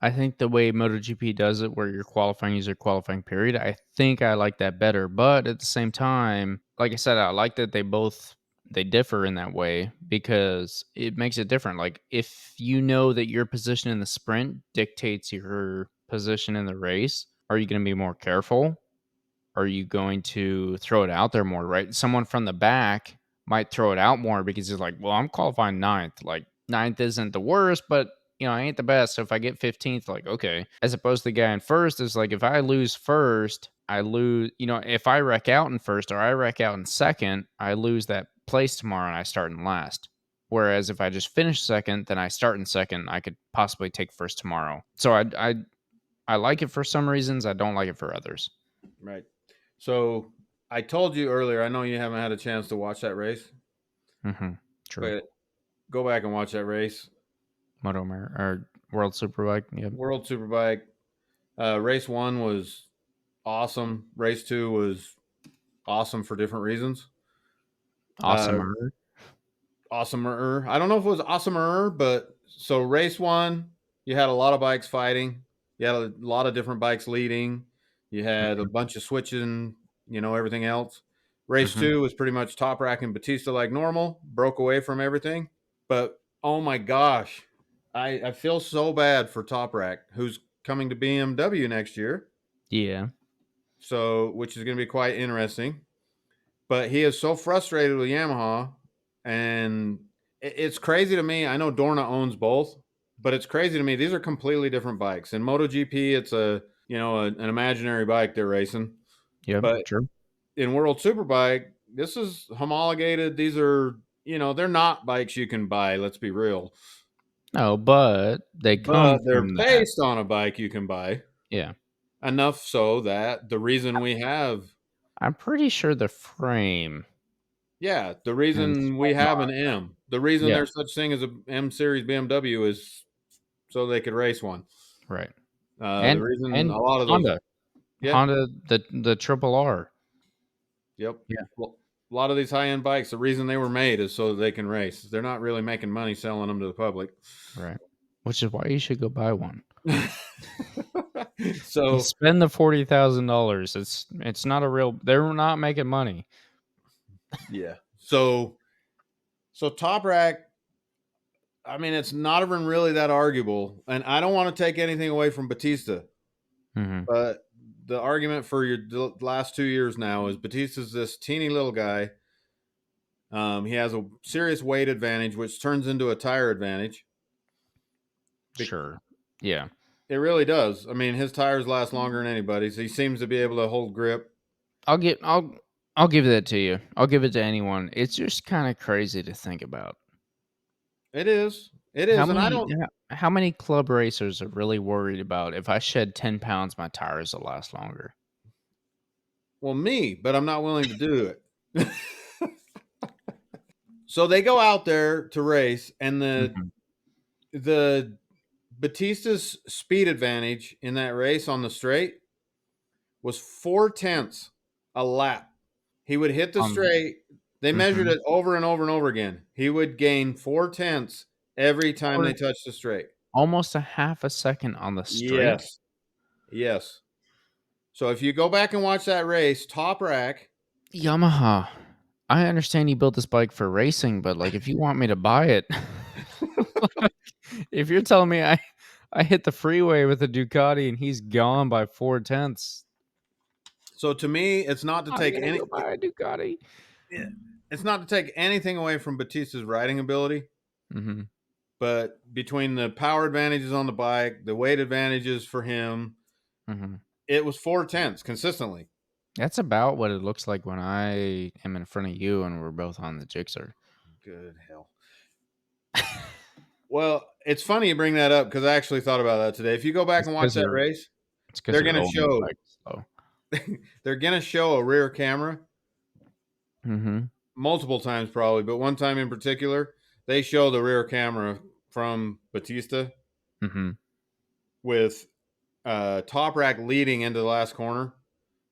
the way MotoGP does it, where you're qualifying is your qualifying period, I think I like that better. But at the same time, like I said, I like that they differ in that way because it makes it different. Like if you know that your position in the sprint dictates your position in the race, are you going to be more careful? Are you going to throw it out there more, right? Someone from the back might throw it out more because he's like, well, I'm qualifying 9th. Like 9th isn't the worst, but I ain't the best. So if I get 15th, like, okay. As opposed to the guy in first is like, if I lose first, I lose, if I wreck out in first or I wreck out in second, I lose that place tomorrow and I start in last. Whereas if I just finish second, then I start in second, I could possibly take first tomorrow. So I like it for some reasons. I don't like it for others. Right. So I told you earlier, I know you haven't had a chance to watch that race. Mm-hmm. True. But go back and watch that race. Or World Superbike. Yep. World Superbike. Race 1 was awesome. Race 2 was awesome for different reasons. Awesomer. Awesomer. I don't know if it was awesomer, but so race 1, you had a lot of bikes fighting. You had a lot of different bikes leading. You had a bunch of switching, everything else. Race 2 was pretty much Top Rack and Batista like normal, broke away from everything. But, oh my gosh, I feel so bad for Top Rack, who's coming to BMW next year. Yeah. So, which is going to be quite interesting. But he is so frustrated with Yamaha, and it's crazy to me. I know Dorna owns both, but it's crazy to me. These are completely different bikes. In MotoGP, it's an imaginary bike they're racing. Yeah, but true. In World Superbike, this is homologated. These are they're not bikes you can buy. Let's be real. No, but they come But they're from that. based on a bike you can buy. Yeah. Enough so that the reason we have. I'm pretty sure the frame. Yeah, the reason we have an M, the reason there's such thing as a M series BMW is so they could race one. Right. The reason and a lot of those Honda. Yeah. Honda, the Triple R. Yep. Yeah. Well, a lot of these high-end bikes, the reason they were made is so that they can race. They're not really making money selling them to the public. Right. Which is why you should go buy one. So spend the $40,000. It's not a real. They're not making money. Yeah. So Top Rack, I mean, it's not even really that arguable, and I don't want to take anything away from Batista, but the argument for the last 2 years now is Batista's this teeny little guy. He has a serious weight advantage, which turns into a tire advantage. Sure. Yeah. It really does. I mean, his tires last longer than anybody's. He seems to be able to hold grip. I'll give that to you. I'll give it to anyone. It's just kind of crazy to think about. It is. It is. How many club racers are really worried about if I shed 10 pounds, my tires will last longer? Well, me, but I'm not willing to do it. So they go out there to race, and the Batista's speed advantage in that race on the straight was 0.4 a lap. He would hit the straight. They measured it over and over and over again. He would gain 0.4 every time they touched the straight. Almost a half a second on the straight. Yes. So if you go back and watch that race, Top Rack. Yamaha. I understand you built this bike for racing, but like if you want me to buy it, if you're telling me I hit the freeway with a Ducati and he's gone by 0.4. So to me, it's not to take any buy a Ducati. Yeah, it's not to take anything away from Batista's riding ability. But between the power advantages on the bike, the weight advantages for him, it was 0.4 consistently. That's about what it looks like when I am in front of you and we're both on the Gixxer. Good hell. Well, it's funny you bring that up because I actually thought about that today. If you go back and watch that race, they're going to show they're going to show a rear camera multiple times probably, but one time in particular, they show the rear camera from Batista with Top Rack leading into the last corner.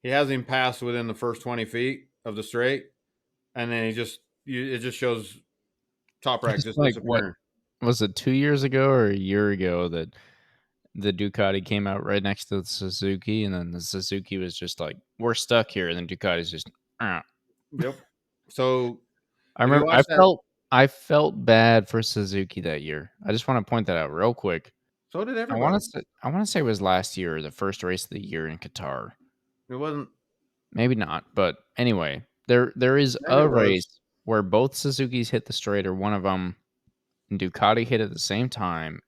He has him passed within the first 20 feet of the straight, and then it just shows Top Rack just like disappearing. What was it, 2 years ago or a year ago that the Ducati came out right next to the Suzuki, and then the Suzuki was just like, we're stuck here, and then Ducati's just Yep. So I remember I felt bad for Suzuki that year. I just want to point that out real quick. So did everybody. I want to say it was last year, the first race of the year in Qatar. It wasn't. Maybe not, but anyway, there is a race where both Suzukis hit the straight, or one of them, and Ducati hit at the same time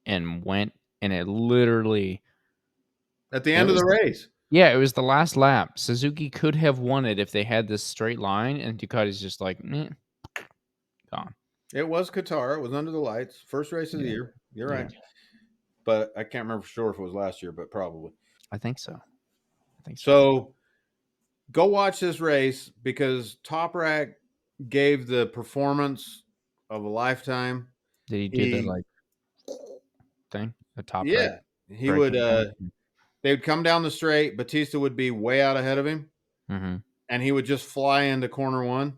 and went, and it literally at the end of the race. Yeah, it was the last lap. Suzuki could have won it if they had this straight line, and Ducati's just like, meh, gone. It was Qatar. It was under the lights. First race of the year. You're right. But I can't remember for sure if it was last year, but probably. I think so. So go watch this race because Top Rack gave the performance of a lifetime. Did he do the like thing? The Top Rack? Yeah. He would they would come down the straight. Batista would be way out ahead of him. And he would just fly into corner one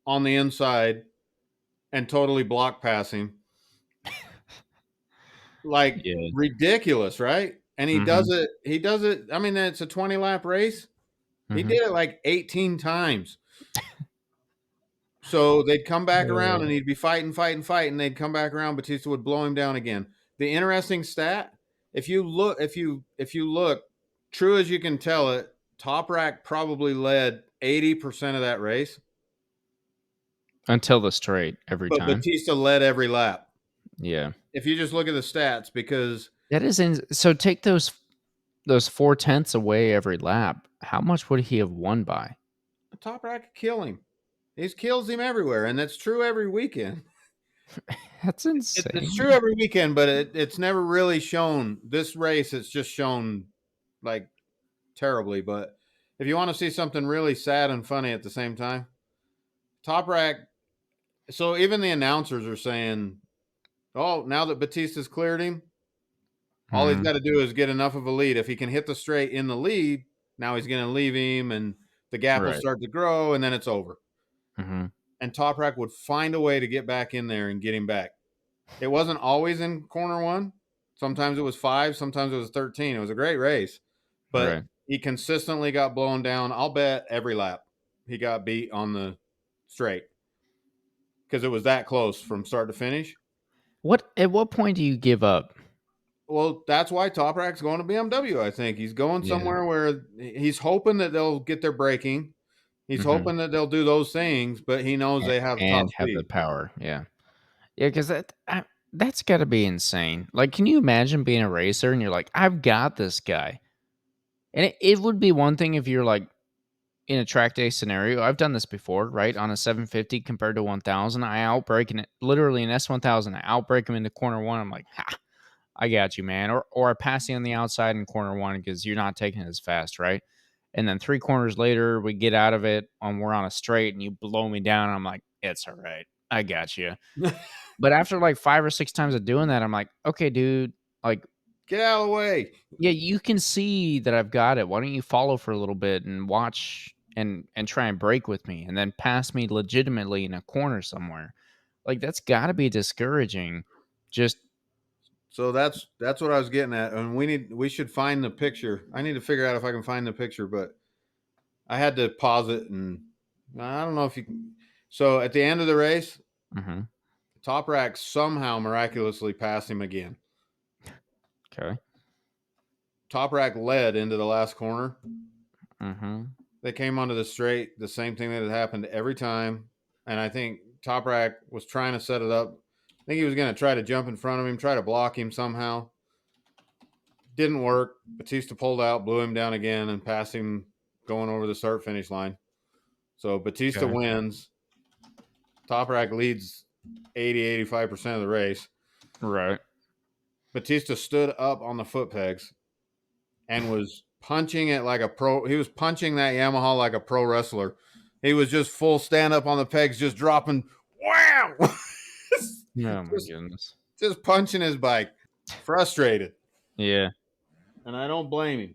on the inside and totally block passing. Like ridiculous, right? And he does it. I mean, it's a 20-lap race. He did it like 18 times. So they'd come back around and he'd be fighting. They'd come back around. Batista would blow him down again. The interesting stat, if you look, true as you can tell it, Top Rack probably led 80% of that race. Until the straight every time. But Batista led every lap. Yeah. If you just look at the stats, because that is so take those 0.4 away every lap. How much would he have won by? The Top Rack could kill him. He kills him everywhere, and that's true every weekend. That's insane. It's true every weekend, but it's never really shown. This race, it's just shown like terribly. But if you want to see something really sad and funny at the same time, Toprak. So even the announcers are saying, "Oh, now that Batista's cleared him, all he's got to do is get enough of a lead. If he can hit the straight in the lead, now he's going to leave him, and the gap will start to grow, and then it's over." And Toprak would find a way to get back in there and get him back. It wasn't always in corner one. Sometimes it was 5, sometimes it was 13. It was a great race, but he consistently got blown down. I'll bet every lap he got beat on the straight because it was that close from start to finish. At what point do you give up? Well, that's why Toprak's going to BMW, I think. He's going somewhere where he's hoping that they'll get their braking. He's hoping that they'll do those things, but he knows they have top speed. Have the power. Yeah, because that's got to be insane. Like, can you imagine being a racer and you're like, I've got this guy? And it would be one thing if you're like in a track day scenario. I've done this before, right? On a 750 compared to 1000, I outbrake it literally an S1000. I outbrake him into corner one. I'm like, ha, I got you, man. Or I pass you on the outside in corner one because you're not taking it as fast, right? And then 3 corners later, we get out of it and we're on a straight and you blow me down. I'm like, it's all right. I got you. But after like 5 or 6 times of doing that, I'm like, okay, dude, like, get out of the way. Yeah, you can see that I've got it. Why don't you follow for a little bit and watch and try and break with me and then pass me legitimately in a corner somewhere? Like, that's got to be discouraging. Just So that's what I was getting at, and we should find the picture. I need to figure out if I can find the picture, but I had to pause it, and I don't know if you can. So at the end of the race, Toprak somehow miraculously passed him again. Okay. Toprak led into the last corner. They came onto the straight, the same thing that had happened every time, and I think Toprak was trying to set it up. I think he was going to try to jump in front of him, try to block him somehow. Didn't work. Batista pulled out, blew him down again, and passed him going over the start-finish line. So Batista wins. Toprak leads 80-85% of the race. Right. Batista stood up on the foot pegs and was punching it like a pro. He was punching that Yamaha like a pro wrestler. He was just full stand up on the pegs, just dropping. Wow! Oh my goodness! Just punching his bike, frustrated. Yeah, and I don't blame him.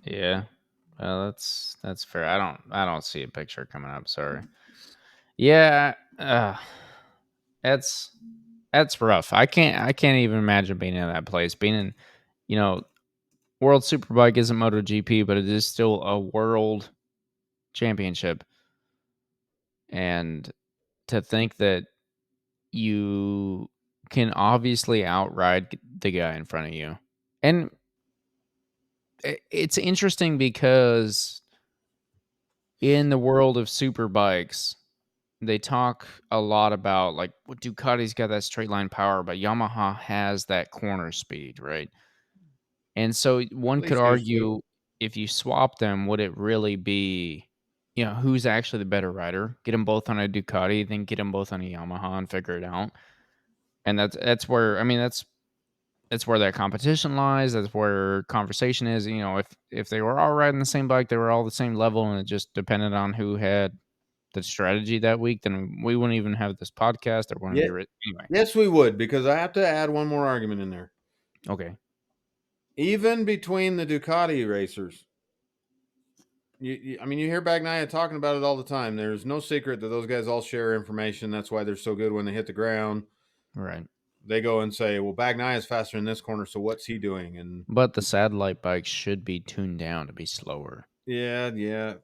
Yeah, well, that's fair. I don't see a picture coming up. Sorry. Yeah, that's rough. I can't even imagine being in that place. Being in, World Superbike isn't MotoGP, but it is still a world championship. And to think that you can obviously outride the guy in front of you. And it's interesting because in the world of super bikes, they talk a lot about like Ducati's got that straight line power, but Yamaha has that corner speed, right? And so one could argue if you swap them, would it really be, who's actually the better rider? Get them both on a Ducati, then get them both on a Yamaha and figure it out. And that's where, that's where that competition lies. That's where conversation is. If they were all riding the same bike, they were all the same level, and it just depended on who had the strategy that week, then we wouldn't even have this podcast. Or wouldn't be anyway. Yes, we would, because I have to add one more argument in there. Okay. Even between the Ducati racers, you hear Bagnaia talking about it all the time. There's no secret that those guys all share information. That's why they're so good when they hit the ground. Right. They go and say, well, Bagnaia is faster in this corner, so what's he doing? But the satellite bikes should be tuned down to be slower. Yeah.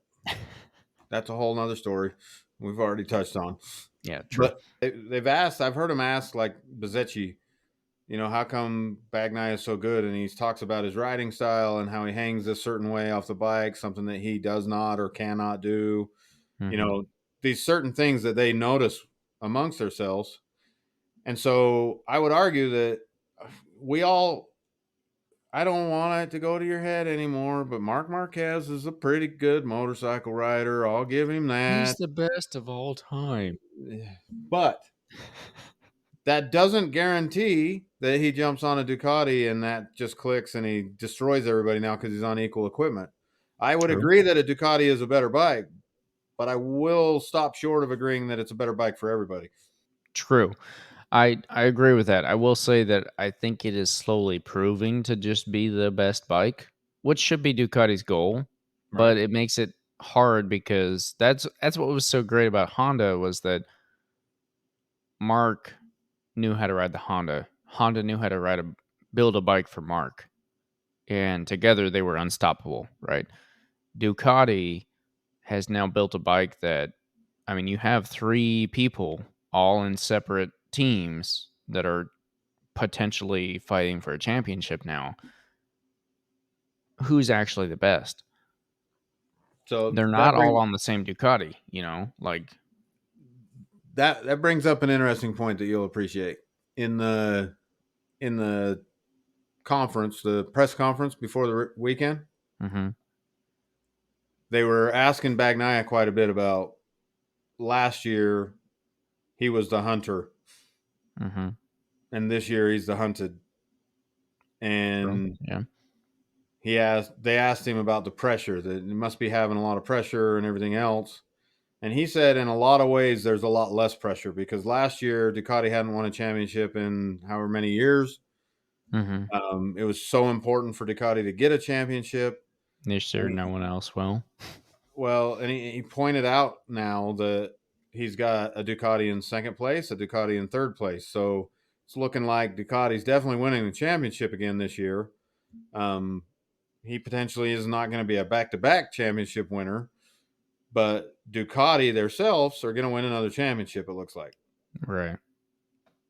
That's a whole nother story we've already touched on. Yeah, true. But they've asked, I've heard them ask, like Bezecchi, how come Bagnaia is so good? And he talks about his riding style and how he hangs a certain way off the bike, something that he does not or cannot do. These certain things that they notice amongst themselves. And so I would argue that we all, I don't want it to go to your head anymore, but Marc Marquez is a pretty good motorcycle rider. I'll give him that. He's the best of all time. But that doesn't guarantee that he jumps on a Ducati and that just clicks and he destroys everybody now because he's on equal equipment. I would agree that a Ducati is a better bike, but I will stop short of agreeing that it's a better bike for everybody. True. I agree with that. I will say that I think it is slowly proving to just be the best bike, which should be Ducati's goal, but it makes it hard because that's what was so great about Honda was that Mark knew how to ride the Honda. Honda knew how to build a bike for Mark, and together they were unstoppable, right? Ducati has now built a bike that, I mean, you have 3 people all in separate teams that are potentially fighting for a championship now. Who's actually the best? So They're not all on the same Ducati, like that brings up an interesting point that you'll appreciate. In the conference, the press conference before the weekend, they were asking Bagnaia quite a bit about last year he was the hunter, and this year he's the hunted. And they asked him about the pressure, that he must be having a lot of pressure and everything else. And he said in a lot of ways there's a lot less pressure because last year Ducati hadn't won a championship in however many years. It was so important for Ducati to get a championship. This year, no one else will. Well, and he pointed out now that he's got a Ducati in second place, a Ducati in third place. So it's looking like Ducati's definitely winning the championship again this year. He potentially is not going to be a back-to-back championship winner, but Ducati themselves are going to win another championship, it looks like. Right.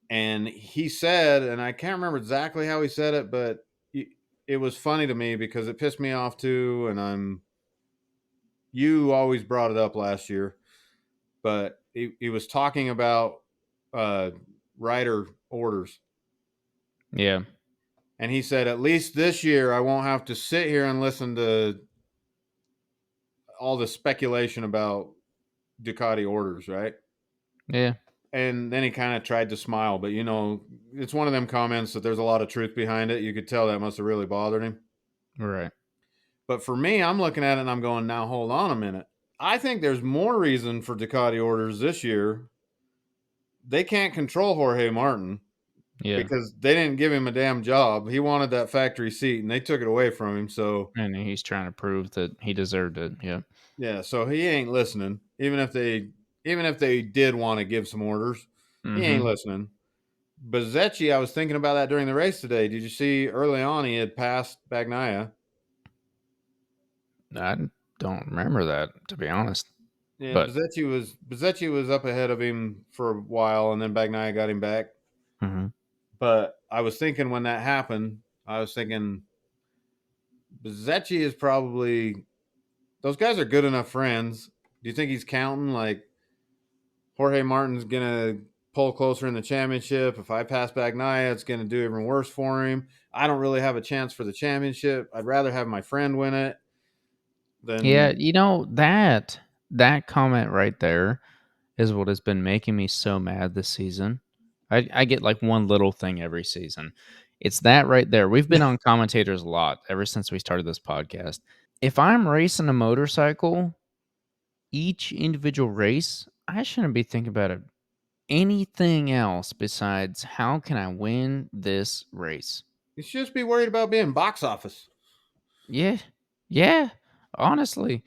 And he said, and I can't remember exactly how he said it, but it was funny to me because it pissed me off too. And you always brought it up last year, but he was talking about rider orders. Yeah. And he said, at least this year, I won't have to sit here and listen to all the speculation about Ducati orders, right? Yeah. And then he kind of tried to smile, but it's one of them comments that there's a lot of truth behind it. You could tell that must have really bothered him. Right. But for me, I'm looking at it and I'm going, now hold on a minute. I think there's more reason for Ducati orders this year. They can't control Jorge Martin because they didn't give him a damn job. He wanted that factory seat and they took it away from him. So, and he's trying to prove that he deserved it. Yeah. Yeah. So he ain't listening. Even if they did want to give some orders, he ain't listening. Bezecchi, I was thinking about that during the race today. Did you see early on he had passed Bagnaia? I don't remember that, to be honest. Yeah, but Bezecchi was up ahead of him for a while, and then Bagnaia got him back. But I was thinking when that happened, I was thinking Bezecchi is probably, those guys are good enough friends. Do you think he's counting like Jorge Martin's gonna pull closer in the championship? If I pass Bagnaia, it's gonna do even worse for him. I don't really have a chance for the championship. I'd rather have my friend win it than that comment right there is what has been making me so mad this season. I get like one little thing every season. It's that right there. We've been on commentators a lot ever since we started this podcast. If I'm racing a motorcycle, each individual race, I shouldn't be thinking about anything else besides how can I win this race. You should just be worried about being box office. Yeah, honestly.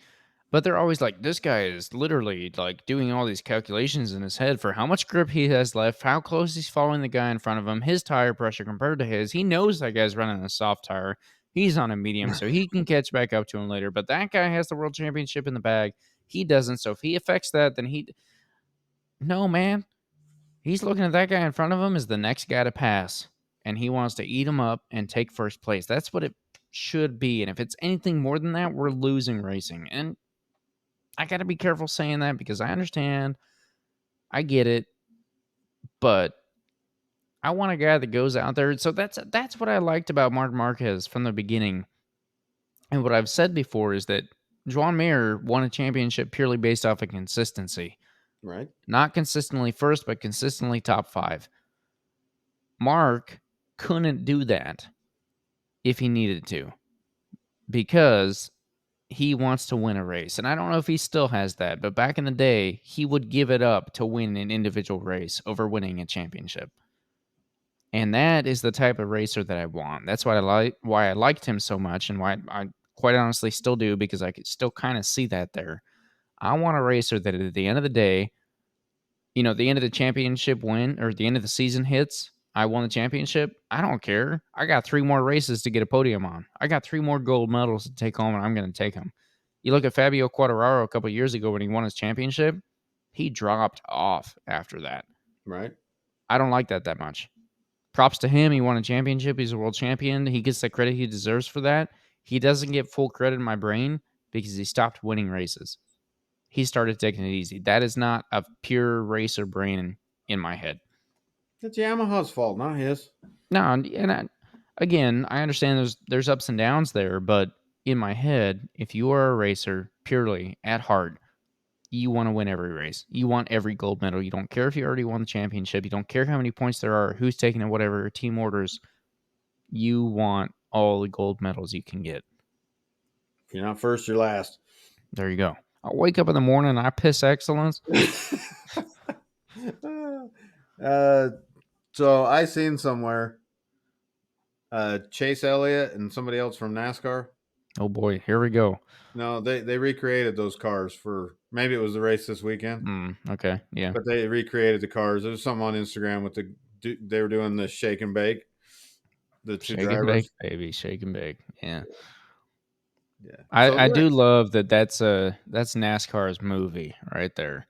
But they're always like, this guy is literally like doing all these calculations in his head for how much grip he has left, how close he's following the guy in front of him, his tire pressure compared to his. He knows that guy's running a soft tire. He's on a medium, so he can catch back up to him later. But that guy has the world championship in the bag. He doesn't. So if he affects that, then no, man. He's looking at that guy in front of him as the next guy to pass. And he wants to eat him up and take first place. That's what it should be. And if it's anything more than that, we're losing racing. And I got to be careful saying that because I understand. I get it. But I want a guy that goes out there. So that's what I liked about Marc Marquez from the beginning. And what I've said before is that Joan Mir won a championship purely based off of consistency. Right. Not consistently first, but consistently top 5. Mark couldn't do that if he needed to because he wants to win a race. And I don't know if he still has that, but back in the day, he would give it up to win an individual race over winning a championship. And that is the type of racer that I want. That's why I liked him so much, and why I quite honestly still do, because I could still kind of see that there. I want a racer that at the end of the day, the end of the championship win or the end of the season hits, I won the championship. I don't care. I got 3 more races to get a podium on. I got 3 more gold medals to take home, and I'm going to take them. You look at Fabio Quartararo a couple of years ago when he won his championship, he dropped off after that. Right. I don't like that much. Props to him. He won a championship. He's a world champion. He gets the credit he deserves for that. He doesn't get full credit in my brain because he stopped winning races. He started taking it easy. That is not a pure racer brain in my head. It's Yamaha's fault, not his. No, and again, I understand there's ups and downs there, but in my head, if you are a racer purely at heart, you want to win every race. You want every gold medal. You don't care if you already won the championship. You don't care how many points there are, who's taking it, whatever, team orders. You want all the gold medals you can get. If you're not first, you're last. There you go. I wake up in the morning and I piss excellence. So I seen somewhere Chase Elliott and somebody else from NASCAR. Oh boy, here we go. No, they recreated those cars for, maybe it was the race this weekend. Okay, yeah. But they recreated the cars. There was something on Instagram with they were doing the shake and bake. The 2 shake drivers. And bake, baby, shake and bake. Yeah. Yeah. I do love that. That's NASCAR's movie right there.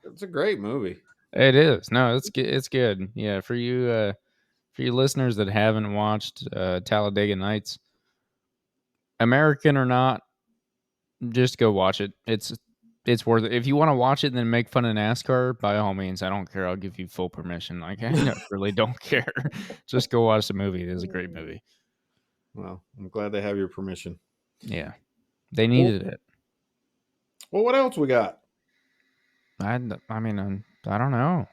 It's a great movie. It is. No, it's good. It's good. Yeah, for you listeners that haven't watched Talladega Nights, American or not, just go watch it. It's worth it. If you want to watch it and then make fun of NASCAR, by all means, I don't care. I'll give you full permission. Like, I really don't care. Just go watch the movie. It is a great movie. Well, I'm glad they have your permission. Yeah, they needed it. Well, what else we got? I mean, I don't know.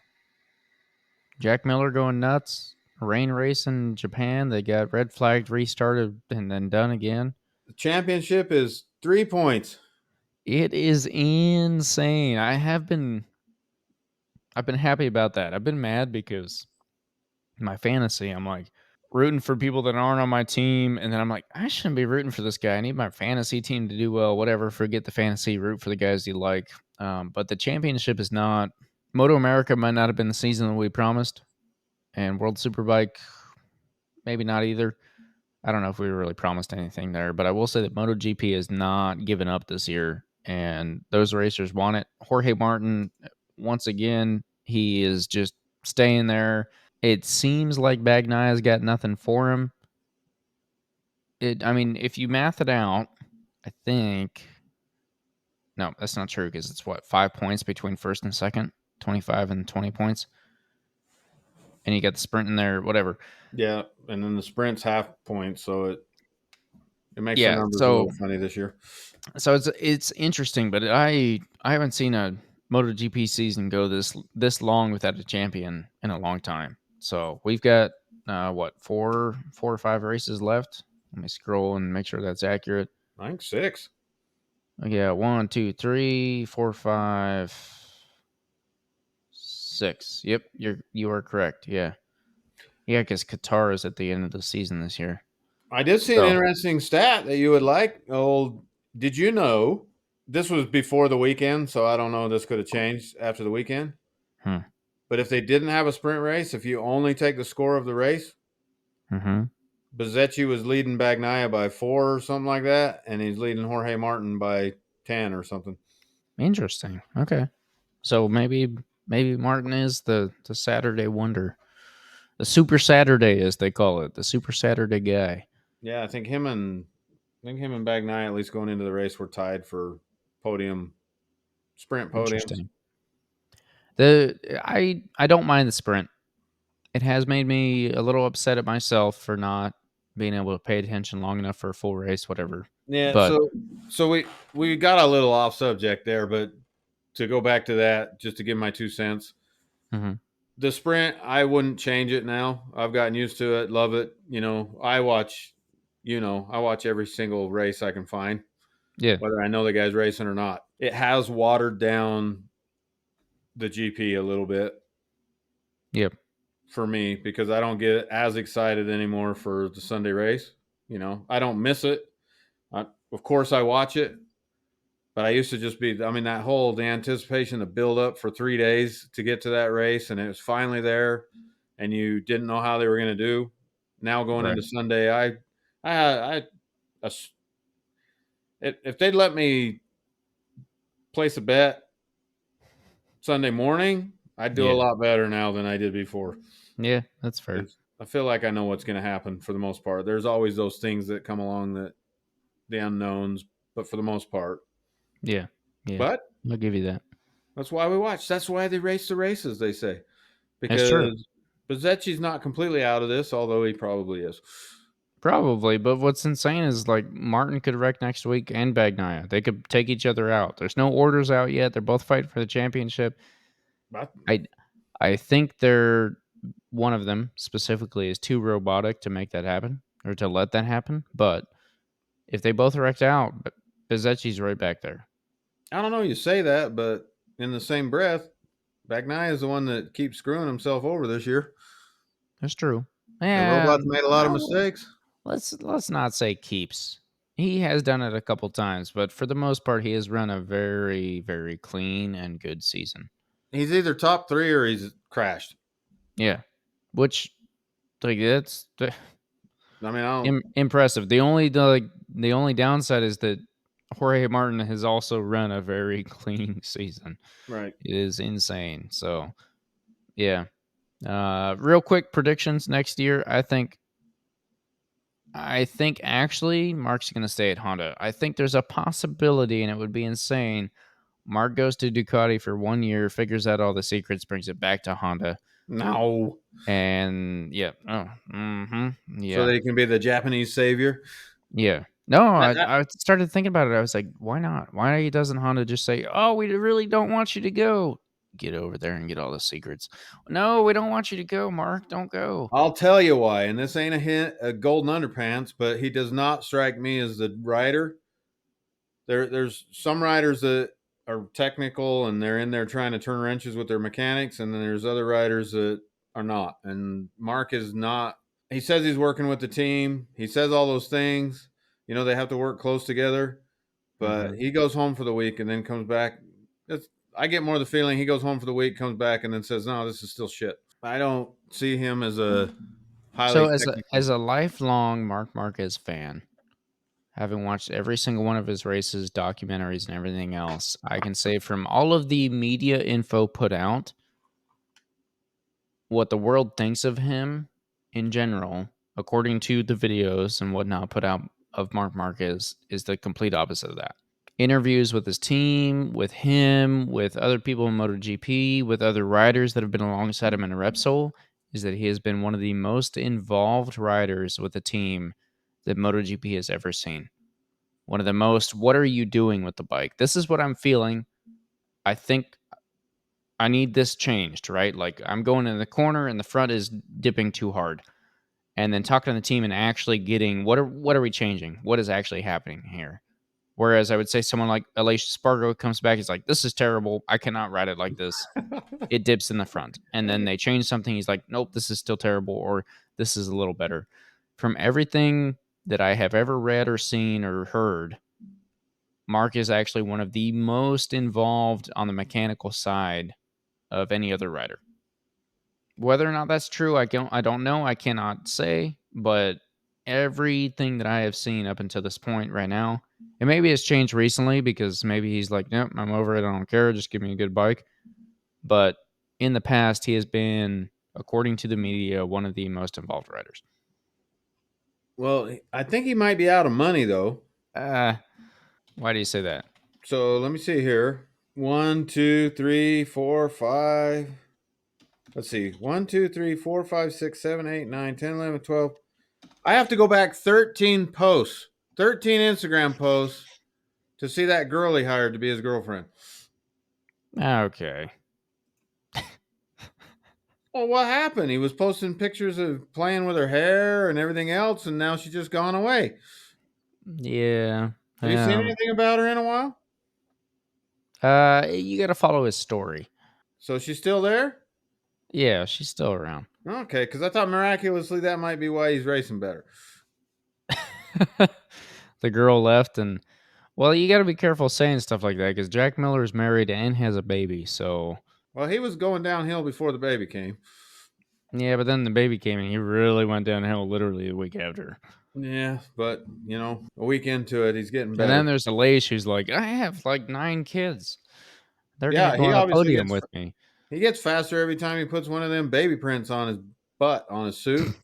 Jack Miller going nuts. Rain race in Japan. They got red flagged, restarted, and then done again. The championship is 3 points. It is insane. I've been happy about that. I've been mad because my fantasy, I'm like rooting for people that aren't on my team, and then I'm like, I shouldn't be rooting for this guy. I need my fantasy team to do well. Whatever. Forget the fantasy. Root for the guys you like. But the championship is not. Moto America might not have been the season that we promised, and World Superbike maybe not either. I don't know if we really promised anything there, but I will say that MotoGP has not given up this year, and those racers want it. Jorge Martin, once again, he is just staying there. It seems like Bagnaya's got nothing for him. I mean, if you math it out, I think... No, that's not true, because it's 5 points between first and second, 25 and 20 points. And you got the sprint in there, whatever. Yeah, and then the sprint's half points, so it makes the numbers a little funny this year. So it's interesting, but I haven't seen a MotoGP season go this long without a champion in a long time. So we've got 4 or 5 races left. Let me scroll and make sure that's accurate. I think 6. Yeah, 1, 2, 3, 4, 5, 6. Yep, you are correct. Yeah, because Qatar is at the end of the season this year. I did see an interesting stat that you would like. Did you know this was before the weekend? So I don't know. This could have changed after the weekend. But if they didn't have a sprint race, if you only take the score of the race, Bezecchi was leading Bagnaia by 4 or something like that, and he's leading Jorge Martin by 10 or something. Interesting. Okay, so maybe Martin is the Saturday wonder, the Super Saturday as they call it, the Super Saturday guy. Yeah, I think him and Bagnaia, at least going into the race, were tied for sprint podiums. Interesting. I don't mind the sprint. It has made me a little upset at myself for not being able to pay attention long enough for a full race, whatever. Yeah, But so we got a little off subject there, but to go back to that, just to give my 2 cents. Mhm. The sprint, I wouldn't change it now. I've gotten used to it, love it. I watch every single race I can find, Yeah. whether I know the guy's racing or not. It has watered down the GP a little bit Yep. for me because I don't get as excited anymore for the Sunday race. I don't miss it. Of course, I watch it, but I used to just be, the anticipation, the build up for 3 days to get to that race, and it was finally there, and you didn't know how they were going to do. Now going Right. into Sunday, if they'd let me place a bet Sunday morning, I'd do a Yeah. lot better now than I did before. Yeah, that's fair. I feel like I know what's going to happen for the most part. There's always those things that come along, that the unknowns, but for the most part. Yeah. Yeah. But I'll give you that. that's why we watch. That's why they race the races, they say. That's true. Because Bezzecchi's not completely out of this, although he probably is. Probably, but what's insane is like Martin could wreck next week and Bagnaia. They could take each other out. There's no orders out yet. They're both fighting for the championship. I think one of them specifically is too robotic to make that happen or to let that happen. But if they both wrecked out, Bezzecchi's right back there. I don't know, you say that, but in the same breath, Bagnaia is the one that keeps screwing himself over this year. That's true. The Yeah, robot's made a lot of mistakes. let's not say keeps. He has done it a couple times, but for the most part, he has run a very, very clean and good season. He's either top 3 or he's crashed. Yeah, which like that's I don't. impressive. The only downside is that Jorge Martin has also run a very clean season. Right. It is insane. So yeah. Real quick predictions next year. I think actually Mark's going to stay at Honda. I think there's a possibility, and it would be insane. Mark goes to Ducati for 1 year, figures out all the secrets, brings it back to Honda. No. And yeah. So Yeah. that he can be the Japanese savior. Yeah. No, I started thinking about it. I was like, why not? Why doesn't Honda just say, oh, we really don't want you to go? Get over there and get all the secrets. No, we don't want you to go, Mark. Don't go. I'll tell you why, and this ain't a golden underpants, but he does not strike me as the rider. There's some riders that are technical and they're in there trying to turn wrenches with their mechanics, and then there's other riders that are not. And Mark is not. He says he's working with the team. He says all those things. They have to work close together. But he goes home for the week and then comes back. I get more the feeling he goes home for the week, comes back, and then says, "No, this is still shit." I don't see him as a highly technical. As a lifelong Mark Marquez fan, having watched every single one of his races, documentaries, and everything else, I can say from all of the media info put out, what the world thinks of him in general, according to the videos and whatnot put out of Mark Marquez, is the complete opposite of that. Interviews with his team, with him, with other people in MotoGP, with other riders that have been alongside him in Repsol, is that he has been one of the most involved riders with the team that MotoGP has ever seen. One of the most, what are you doing with the bike? This is what I'm feeling. I think I need this changed, right? Like I'm going in the corner and the front is dipping too hard. And then talking to the team and actually getting what are we changing? What is actually happening here? Whereas I would say someone like Alicia Spargo comes back, he's like, this is terrible. I cannot ride it like this. It dips in the front. And then they change something. He's like, nope, this is still terrible, or this is a little better. From everything that I have ever read or seen or heard, Mark is actually one of the most involved on the mechanical side of any other rider. Whether or not that's true, I don't know. I cannot say, but everything that I have seen up until this point right now, and maybe it's changed recently because maybe he's like, nope, I'm over it. I don't care. Just give me a good bike. But in the past, he has been, according to the media, one of the most involved riders. Well, I think he might be out of money, though. Why do you say that? So let me see here. 1, 2, 3, 4, 5. let's see. 1, 2, 3, 4, 5, 6, 7, 8, 9, 10, 11, 12. I have to go back 13 posts, 13 Instagram posts to see that girl he hired to be his girlfriend. Okay. Well, what happened? He was posting pictures of playing with her hair and everything else, and now she's just gone away. Yeah. Have you seen anything about her in a while? You got to follow his story. So she's still there? Yeah, she's still around. Okay, because I thought miraculously that might be why he's racing better. The girl left, and well, you got to be careful saying stuff like that because Jack Miller's married and has a baby. So, well, he was going downhill before the baby came. Yeah, but then the baby came, and he really went downhill literally a week after. Yeah, but a week into it, he's getting better. And then there's Elise who's like, I have like 9 kids. They're gonna go he on a obviously podium with me. He gets faster every time he puts one of them baby prints on his butt on his suit.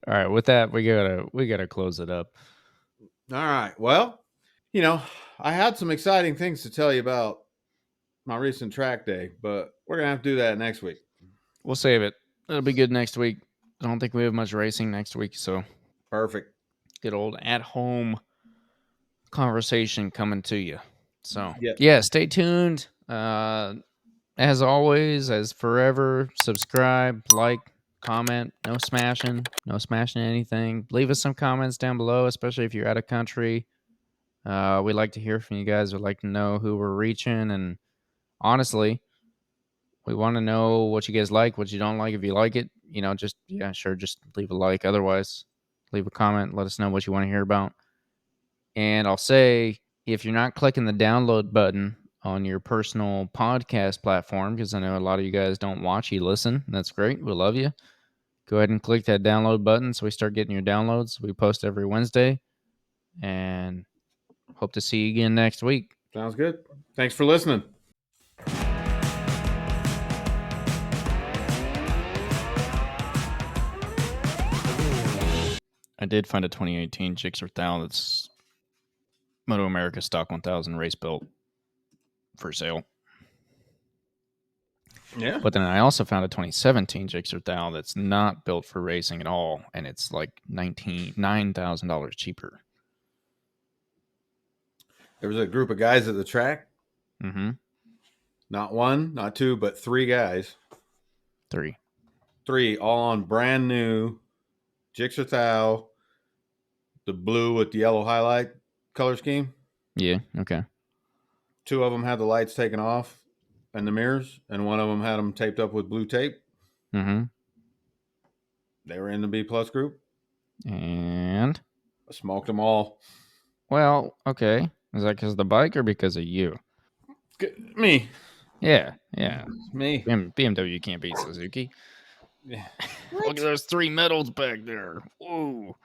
All right, with that, we gotta close it up. All right. Well, I had some exciting things to tell you about my recent track day, but we're gonna have to do that next week. We'll save it. It'll be good next week. I don't think we have much racing next week, so perfect. Good old at-home conversation coming to you. So yeah, stay tuned. As always, as forever, subscribe, like, comment. No smashing anything. Leave us some comments down below, especially if you're out of country. We'd like to hear from you guys. We'd like to know who we're reaching, and honestly, we want to know what you guys like, what you don't like. If you like it, just leave a like. Otherwise, leave a comment. Let us know what you want to hear about. And I'll say, if you're not clicking the download button on your personal podcast platform, because I know a lot of you guys don't watch, you listen. That's great. We love you. Go ahead and click that download button so we start getting your downloads. We post every Wednesday. And hope to see you again next week. Sounds good. Thanks for listening. I did find a 2018 Gixxer 1000 that's Moto America Stock 1000 race built for sale. Yeah. But then I also found a 2017 Gixxer 1000 that's not built for racing at all, and it's like $9,000 cheaper. There was a group of guys at the track. Mm-hmm. Not one, not two, but 3 guys. 3, all on brand new Gixxer 1000, the blue with the yellow highlight color scheme. Yeah, okay. 2 of them had the lights taken off and the mirrors, and 1 of them had them taped up with blue tape. Mm-hmm. They were in the B+ group. And? I smoked them all. Well, okay. Is that because of the bike or because of you? Me. Yeah. Me. BMW can't beat Suzuki. Yeah. Look at those 3 medals back there. Whoa.